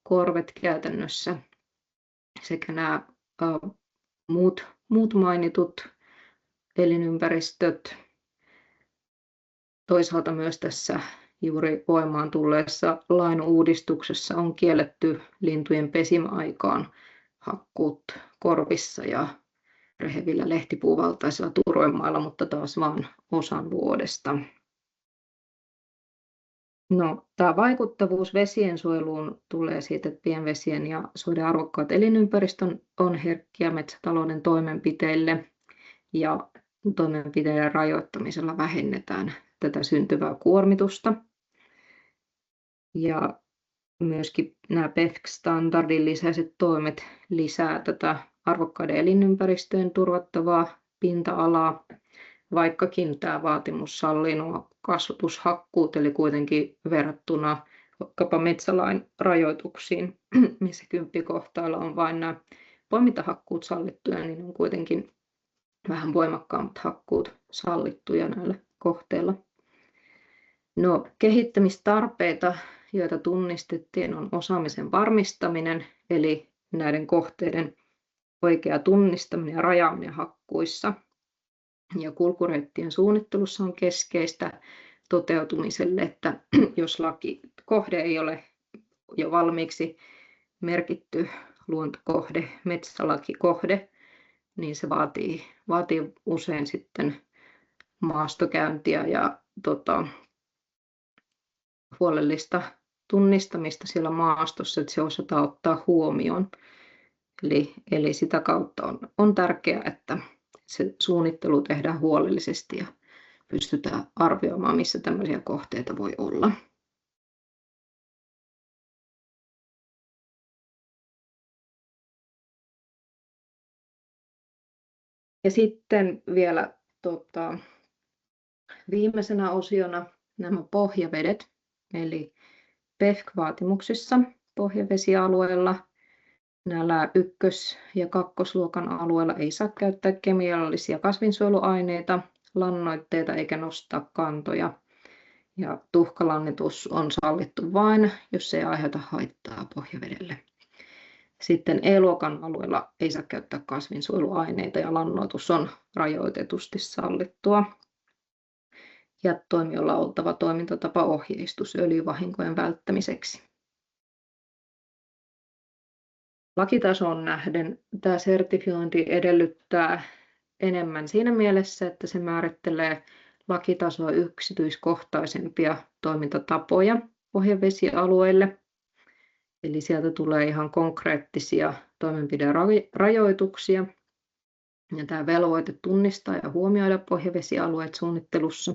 korvet käytännössä sekä nämä muut mainitut elinympäristöt. Toisaalta myös tässä juuri voimaan tulleessa lain uudistuksessa on kielletty lintujen pesimäaikaan hakkuut korvissa ja rehevillä lehtipuuvaltaisilla turvemailla, mutta taas vain osan vuodesta. No, tämä vaikuttavuus vesiensuojeluun tulee siitä, että pienvesien ja soiden arvokkaat elinympäristön on herkkiä metsätalouden toimenpiteille, ja toimenpiteiden rajoittamisella vähennetään tätä syntyvää kuormitusta. Ja myöskin nämä PEFC-standardin lisäiset toimet lisää tätä arvokkaiden elinympäristöjen turvattavaa pinta-alaa, vaikkakin tämä vaatimus sallii nuo kasvatushakkuut, eli kuitenkin verrattuna vaikkapa metsälain rajoituksiin, missä 10 kohtailla on vain nämä poimintahakkuut sallittuja, niin on kuitenkin vähän voimakkaammat hakkuut sallittuja näillä kohteilla. No, kehittämistarpeita, joita tunnistettiin, on osaamisen varmistaminen, eli näiden kohteiden oikea tunnistaminen ja rajaaminen hakkuissa. Ja kulkureittien suunnittelussa on keskeistä toteutumiselle, että jos kohde ei ole jo valmiiksi merkitty luontokohde, metsälakikohde, niin se vaatii usein sitten maastokäyntiä ja huolellista tunnistamista siellä maastossa, että se osataan ottaa huomioon. Eli sitä kautta on tärkeää, että se suunnittelu tehdään huolellisesti ja pystytään arvioimaan, missä tämmöisiä kohteita voi olla. Ja sitten vielä viimeisenä osiona nämä pohjavedet, eli PEFC-vaatimuksissa pohjavesialueella näillä ykkös- ja kakkosluokan alueilla ei saa käyttää kemiallisia kasvinsuojeluaineita, lannoitteita eikä nostaa kantoja. Ja tuhkalannitus on sallittu vain, jos se ei aiheuta haittaa pohjavedelle. Sitten E-luokan alueella ei saa käyttää kasvinsuojeluaineita ja lannoitus on rajoitetusti sallittua. Ja toimijoilla on oltava toimintatapaohjeistus öljyvahinkojen välttämiseksi. Lakitasoon nähden tämä sertifiointi edellyttää enemmän siinä mielessä, että se määrittelee lakitasoa yksityiskohtaisempia toimintatapoja pohjavesialueille. Eli sieltä tulee ihan konkreettisia toimenpiderajoituksia. Ja tämä velvoite tunnistaa ja huomioida pohjavesialueet suunnittelussa.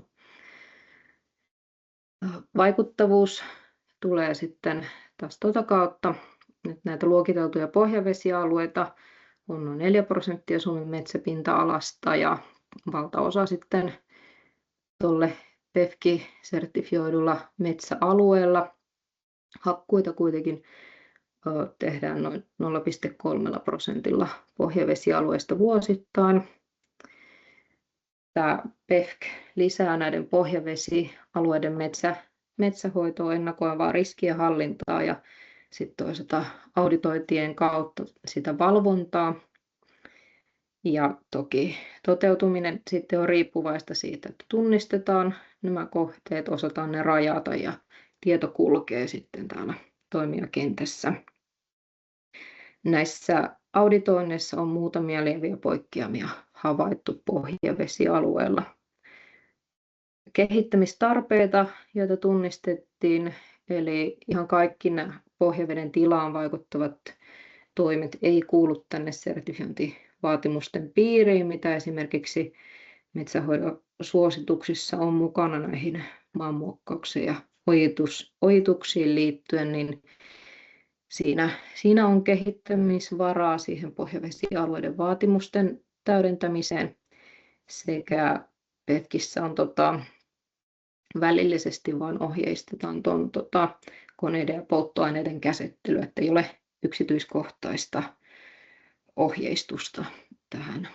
Vaikuttavuus tulee sitten taas kautta. Nyt näitä luokiteltuja pohjavesialueita on noin 4% Suomen metsäpinta-alasta ja valtaosa sitten tuolle PEFC-sertifioidulla metsäalueella. Hakkuita kuitenkin tehdään noin 0,3% pohjavesialueesta vuosittain. Tämä PEFC lisää näiden pohjavesialueiden metsähoitoa, ennakoivaa riskien hallintaa ja sitten toisaalta auditointien kautta sitä valvontaa. Ja toki toteutuminen sitten on riippuvaista siitä, että tunnistetaan nämä kohteet, osataan ne rajata ja tieto kulkee sitten täällä toimijakentässä. Näissä auditoinneissa on muutamia lieviä poikkeamia havaittu pohjavesialueella. Kehittämistarpeita, joita tunnistettiin, eli ihan kaikki nämä pohjaveden tilaan vaikuttavat toimet ei kuulu tänne sertifiointivaatimusten piiriin, mitä esimerkiksi metsähoidon suosituksissa on mukana näihin maanmuokkaukseen ja ojituksiin liittyen, niin siinä on kehittämisvaraa siihen pohjavesialueiden vaatimusten täydentämiseen sekä PEFCissä on välillisesti vain ohjeistetaan koneiden ja polttoaineiden käsittelyä, että ei ole yksityiskohtaista ohjeistusta tähän.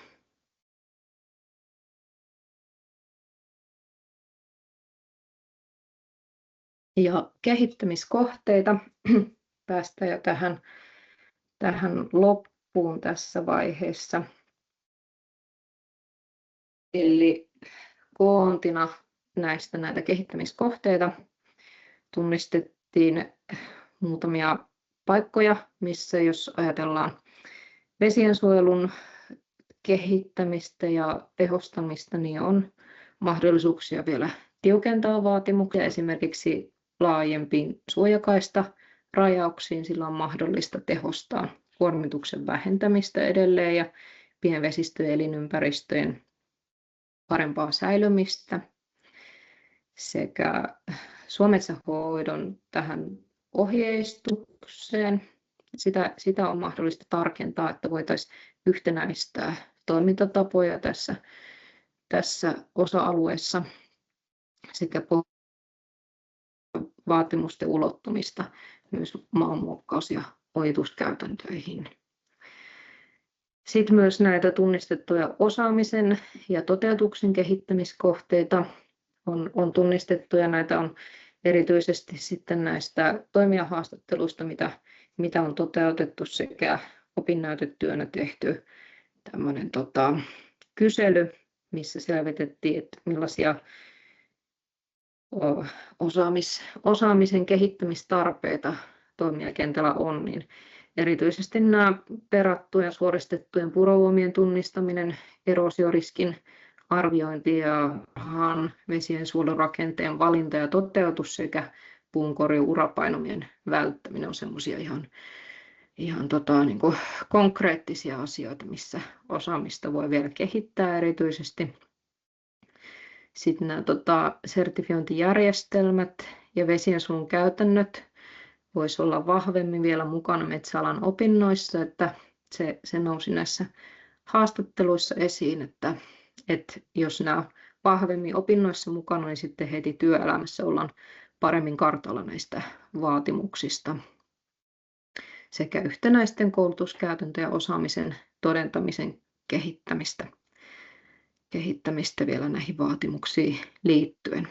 Ja kehittämiskohteita päästään jo tähän loppuun tässä vaiheessa. Eli koontina näitä kehittämiskohteita tunnistettiin muutamia paikkoja, missä jos ajatellaan vesiensuojelun kehittämistä ja tehostamista, niin on mahdollisuuksia vielä tiukentaa vaatimuksia. Esimerkiksi laajempiin suojakaista rajauksiin sillä on mahdollista tehostaa kuormituksen vähentämistä edelleen ja pienvesistöjen elinympäristöjen parempaa säilymistä sekä suometsänhoidon tähän ohjeistukseen. Sitä on mahdollista tarkentaa, että voitaisiin yhtenäistää toimintatapoja tässä osa-alueessa sekä vaatimusten ulottumista myös maanmuokkaus- ja ojituskäytäntöihin. Sitten myös näitä tunnistettuja osaamisen ja toteutuksen kehittämiskohteita on tunnistettu ja näitä on erityisesti sitten näistä toimijahaastatteluista, mitä on toteutettu sekä opinnäytetyönä tehty tämmöinen kysely, missä selvitettiin, että millaisia osaamisen kehittämistarpeita toimijakentällä on, niin erityisesti nämä perattujen suoristettujen purovuomien tunnistaminen, eroosioriskin arviointi ja vesien suojelurakenteen valinta ja toteutus sekä puunkorjuurapainumien välttäminen on semmoisia ihan niin kuin konkreettisia asioita, missä osaamista voi vielä kehittää erityisesti. Sitten nämä sertifiointijärjestelmät ja vesiensuojelun käytännöt voisi olla vahvemmin vielä mukana metsäalan opinnoissa, että se nousi näissä haastatteluissa esiin, että jos nämä vahvemmin opinnoissa mukana, niin sitten heti työelämässä ollaan paremmin kartalla näistä vaatimuksista sekä yhtenäisten koulutuskäytäntöjen ja osaamisen todentamisen kehittämistä vielä näihin vaatimuksiin liittyen.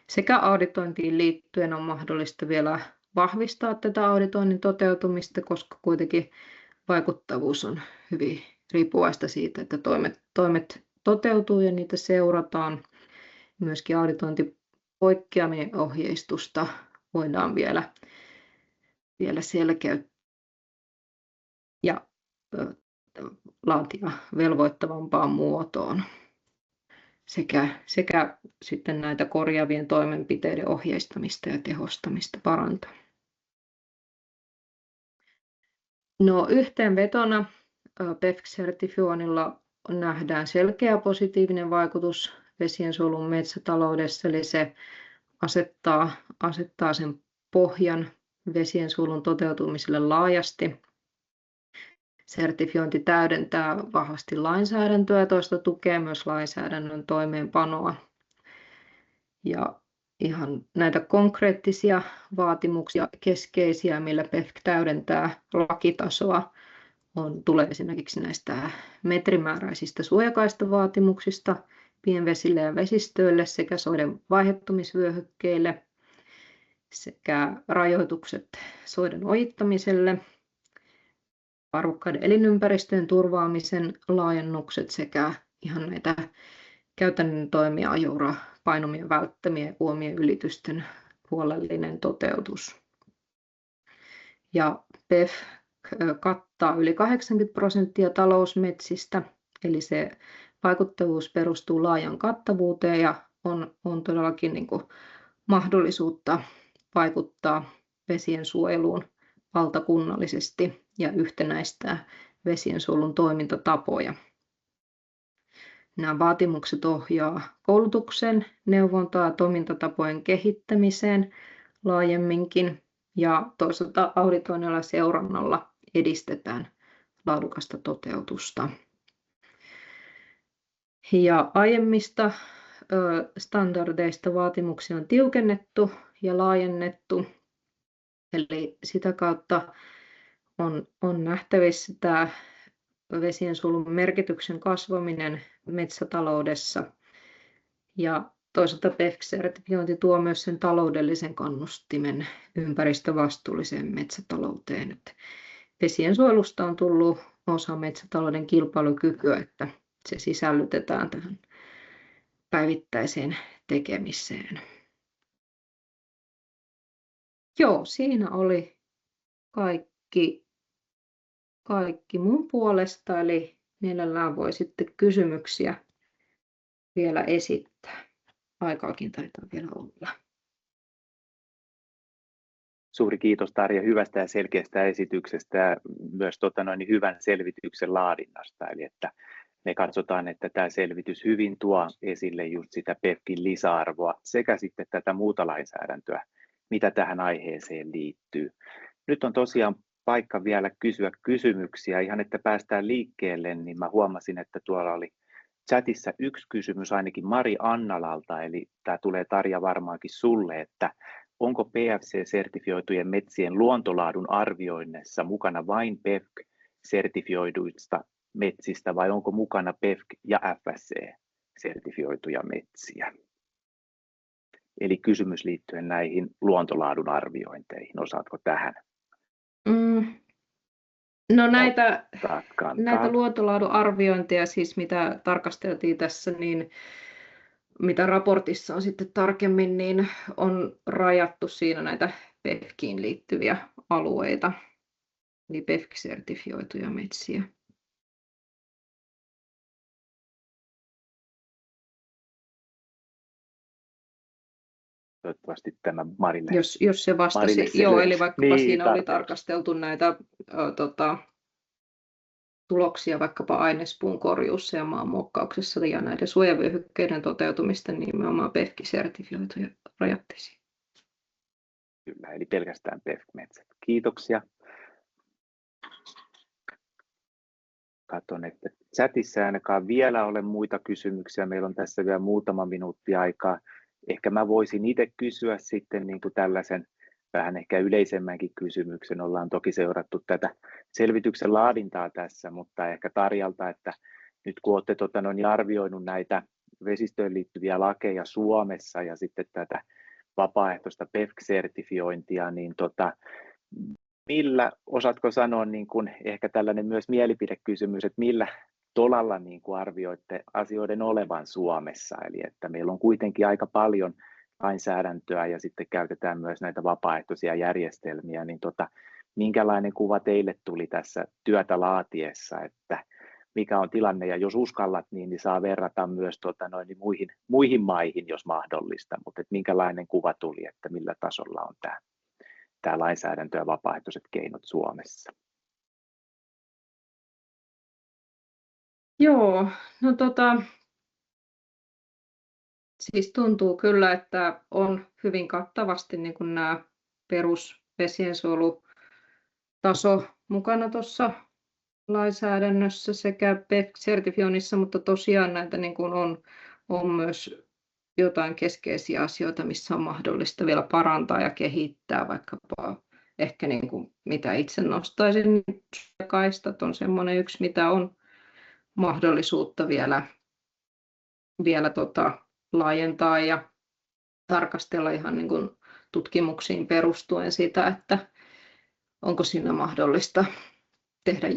Sekä auditointiin liittyen on mahdollista vielä vahvistaa tätä auditoinnin toteutumista, koska kuitenkin vaikuttavuus on hyvin riippuvaista siitä, että toimet toteutuu ja niitä seurataan. Myöskin auditointipoikkeamien ohjeistusta voidaan vielä selkeyttää ja laatia velvoittavampaan muotoon sekä sitten näitä korjaavien toimenpiteiden ohjeistamista ja tehostamista parantaa. No, yhteenvetona PEFC-sertifioinnilla nähdään selkeä positiivinen vaikutus vesiensuojelun metsätaloudessa, eli se asettaa sen pohjan vesiensuojelun toteutumiselle laajasti. Sertifiointi täydentää vahvasti lainsäädäntöä ja toista tukee myös lainsäädännön toimeenpanoa. Ja ihan näitä konkreettisia vaatimuksia keskeisiä, millä PEFC täydentää lakitasoa, tulee esimerkiksi näistä metrimääräisistä suojakaistovaatimuksista pienvesille ja vesistöille sekä soiden vaihettumisvyöhykkeille sekä rajoitukset soiden ojittamiselle, arvokkaiden elinympäristöjen turvaamisen laajennukset sekä ihan näitä käytännön toimia ajoura painumien välttämien uomien ylitysten huolellinen toteutus. Ja PEF kattaa yli 80% talousmetsistä, eli se vaikuttavuus perustuu laajan kattavuuteen ja on todellakin niin kuin mahdollisuutta vaikuttaa vesien suojeluun valtakunnallisesti ja yhtenäistää vesiensuojelun toimintatapoja. Nämä vaatimukset ohjaa koulutuksen, neuvontaa ja toimintatapojen kehittämiseen laajemminkin ja toisaalta auditoinnilla ja seurannalla edistetään laadukasta toteutusta. Ja aiemmista standardeista vaatimuksia on tiukennettu ja laajennettu, eli sitä kautta on nähtävissä tämä vesiensuojelun merkityksen kasvaminen metsätaloudessa ja toisaalta PEFC-sertifiointi tuo myös sen taloudellisen kannustimen ympäristövastuulliseen metsätalouteen. Että vesiensuojelusta on tullut osa metsätalouden kilpailukykyä, että se sisällytetään tähän päivittäiseen tekemiseen. Joo, siinä oli kaikki mun puolesta, eli mielellään voi sitten kysymyksiä vielä esittää. Aikaakin taitaa vielä olla. Suuri kiitos Tarja hyvästä ja selkeästä esityksestä ja myös hyvän selvityksen laadinnasta. Eli että me katsotaan, että tämä selvitys hyvin tuo esille just sitä PEFCin lisäarvoa sekä sitten tätä muuta lainsäädäntöä, mitä tähän aiheeseen liittyy. Nyt on tosiaan paikka vielä kysyä kysymyksiä. Ihan että päästään liikkeelle, niin mä huomasin, että tuolla oli chatissa yksi kysymys ainakin Mari Annalalta, eli tämä tulee Tarja varmaankin sulle, että onko PEFC-sertifioitujen metsien luontolaadun arvioinnissa mukana vain PEFC-sertifioiduista metsistä vai onko mukana PEFC ja FSC-sertifioituja metsiä? Eli kysymys liittyen näihin luontolaadun arviointeihin, osaatko tähän? No näitä luontolaadun arviointeja, siis mitä tarkasteltiin tässä, niin mitä raportissa on sitten tarkemmin, niin on rajattu siinä näitä PEFCiin liittyviä alueita, eli PEFC-sertifioituja metsiä. toivottavasti tämä Marille. Jos se vastasi, Marille joo, eli vaikkapa niin, siinä oli tarkasteltu näitä tuloksia vaikkapa ainespuun korjuussa ja maanmuokkauksessa ja näiden suojavyöhykkeiden toteutumista, niin nimenomaan PEFC-sertifioituja rajattiin. Kyllä, eli pelkästään PEFC-metsät. Kiitoksia. Katson, että chatissa ei ainakaan vielä ole muita kysymyksiä. Meillä on tässä vielä muutama minuutti aikaa. Ehkä mä voisin itse kysyä sitten niin kuin tällaisen vähän ehkä yleisemmänkin kysymyksen. Ollaan toki seurattu tätä selvityksen laadintaa tässä, mutta ehkä Tarjalta, että nyt kun olette arvioinut näitä vesistöön liittyviä lakeja Suomessa ja sitten tätä vapaaehtoista PEFC-sertifiointia, niin millä, osaatko sanoa niin kuin ehkä tällainen myös mielipidekysymys, että millä tolalla niin kuin arvioitte asioiden olevan Suomessa, eli että meillä on kuitenkin aika paljon lainsäädäntöä ja sitten käytetään myös näitä vapaaehtoisia järjestelmiä, niin minkälainen kuva teille tuli tässä työtä laatiessa, että mikä on tilanne, ja jos uskallat, niin saa verrata myös muihin maihin, jos mahdollista, mutta että minkälainen kuva tuli, että millä tasolla on tämä lainsäädäntö ja vapaaehtoiset keinot Suomessa? Joo, no siis tuntuu kyllä, että on hyvin kattavasti niin kuin nämä perusvesiensuojelutaso mukana tuossa lainsäädännössä sekä PEFC-sertifioinnissa, mutta tosiaan näitä niin kuin on myös jotain keskeisiä asioita, missä on mahdollista vielä parantaa ja kehittää, vaikkapa ehkä niin kuin, mitä itse nostaisin, kaistat on semmoinen yksi, mitä on mahdollisuutta vielä laajentaa ja tarkastella ihan niin kuin tutkimuksiin perustuen sitä, että onko siinä mahdollista tehdä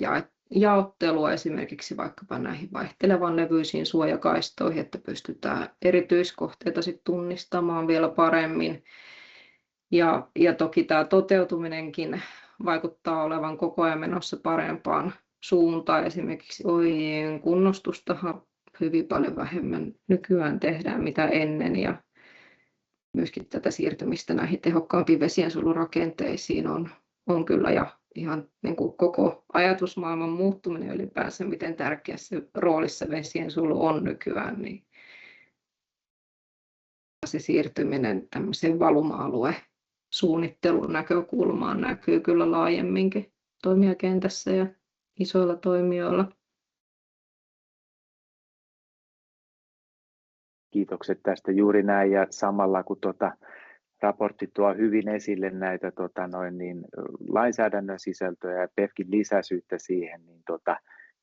jaottelua esimerkiksi vaikkapa näihin vaihtelevan levyisiin suojakaistoihin, että pystytään erityiskohteita sit tunnistamaan vielä paremmin. Ja toki tämä toteutuminenkin vaikuttaa olevan koko ajan menossa parempaan suuntaan. Esimerkiksi ojien kunnostustahan hyvin paljon vähemmän nykyään tehdään mitä ennen, ja myöskin tätä siirtymistä näihin tehokkaampiin vesiensuojelurakenteisiin on kyllä, ja ihan niin kuin koko ajatusmaailman muuttuminen ylipäänsä, miten tärkeässä roolissa vesiensuojelu on nykyään, niin se siirtyminen tämmöiseen valuma-alue suunnittelun näkökulmaan näkyy kyllä laajemminkin toimijakentässä ja isoilla toimijoilla. Kiitokset tästä juuri näin, ja samalla kun raportti tuo hyvin esille näitä lainsäädännön sisältöjä ja PEFCin lisäisyyttä siihen, niin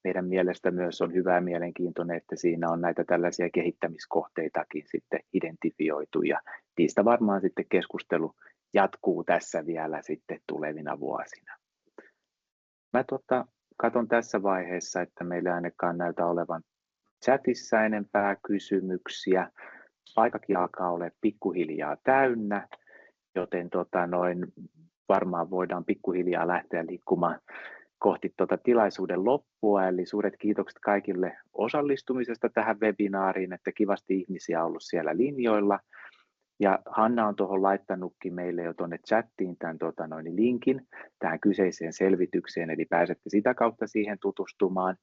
meidän mielestä myös on hyvä ja mielenkiintoinen, että siinä on näitä tällaisia kehittämiskohteitakin sitten identifioitu, ja niistä varmaan sitten keskustelu jatkuu tässä vielä sitten tulevina vuosina. Mä katson tässä vaiheessa, että meillä ainakaan näytä olevan chatissa enempää kysymyksiä. Aikakin alkaa olla pikkuhiljaa täynnä, joten varmaan voidaan pikkuhiljaa lähteä liikkumaan kohti tilaisuuden loppua. Eli suuret kiitokset kaikille osallistumisesta tähän webinaariin, että kivasti ihmisiä on ollut siellä linjoilla. Ja Hanna on tuohon laittanutkin meille jo tuonne chattiin tämän linkin tähän kyseiseen selvitykseen, eli pääsette sitä kautta siihen tutustumaan.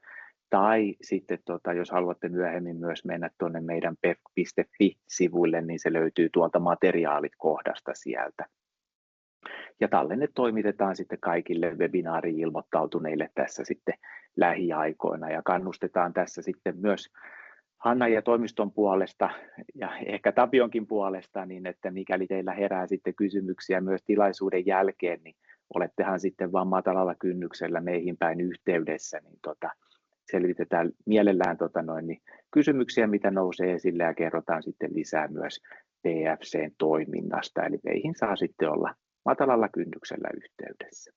Tai sitten jos haluatte myöhemmin myös mennä tuonne meidän pef.fi-sivuille, niin se löytyy tuolta materiaalit-kohdasta sieltä. Ja tallenne toimitetaan sitten kaikille webinaariin ilmoittautuneille tässä sitten lähiaikoina, ja kannustetaan tässä sitten myös Hanna ja toimiston puolesta ja ehkä Tapionkin puolesta, niin että mikäli teillä herää sitten kysymyksiä myös tilaisuuden jälkeen, niin olettehan sitten vaan matalalla kynnyksellä meihin päin yhteydessä, niin selvitetään mielellään kysymyksiä, mitä nousee esille, ja kerrotaan sitten lisää myös PFC:n toiminnasta, eli meihin saa sitten olla matalalla kynnyksellä yhteydessä.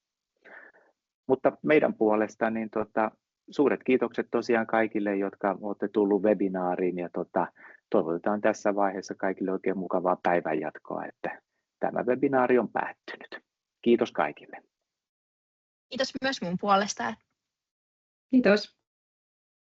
Mutta meidän puolesta niin suuret kiitokset tosiaan kaikille, jotka olette tullut webinaariin, ja toivotetaan tässä vaiheessa kaikille oikein mukavaa päivänjatkoa, että tämä webinaari on päättynyt. Kiitos kaikille. Kiitos myös mun puolesta. Kiitos.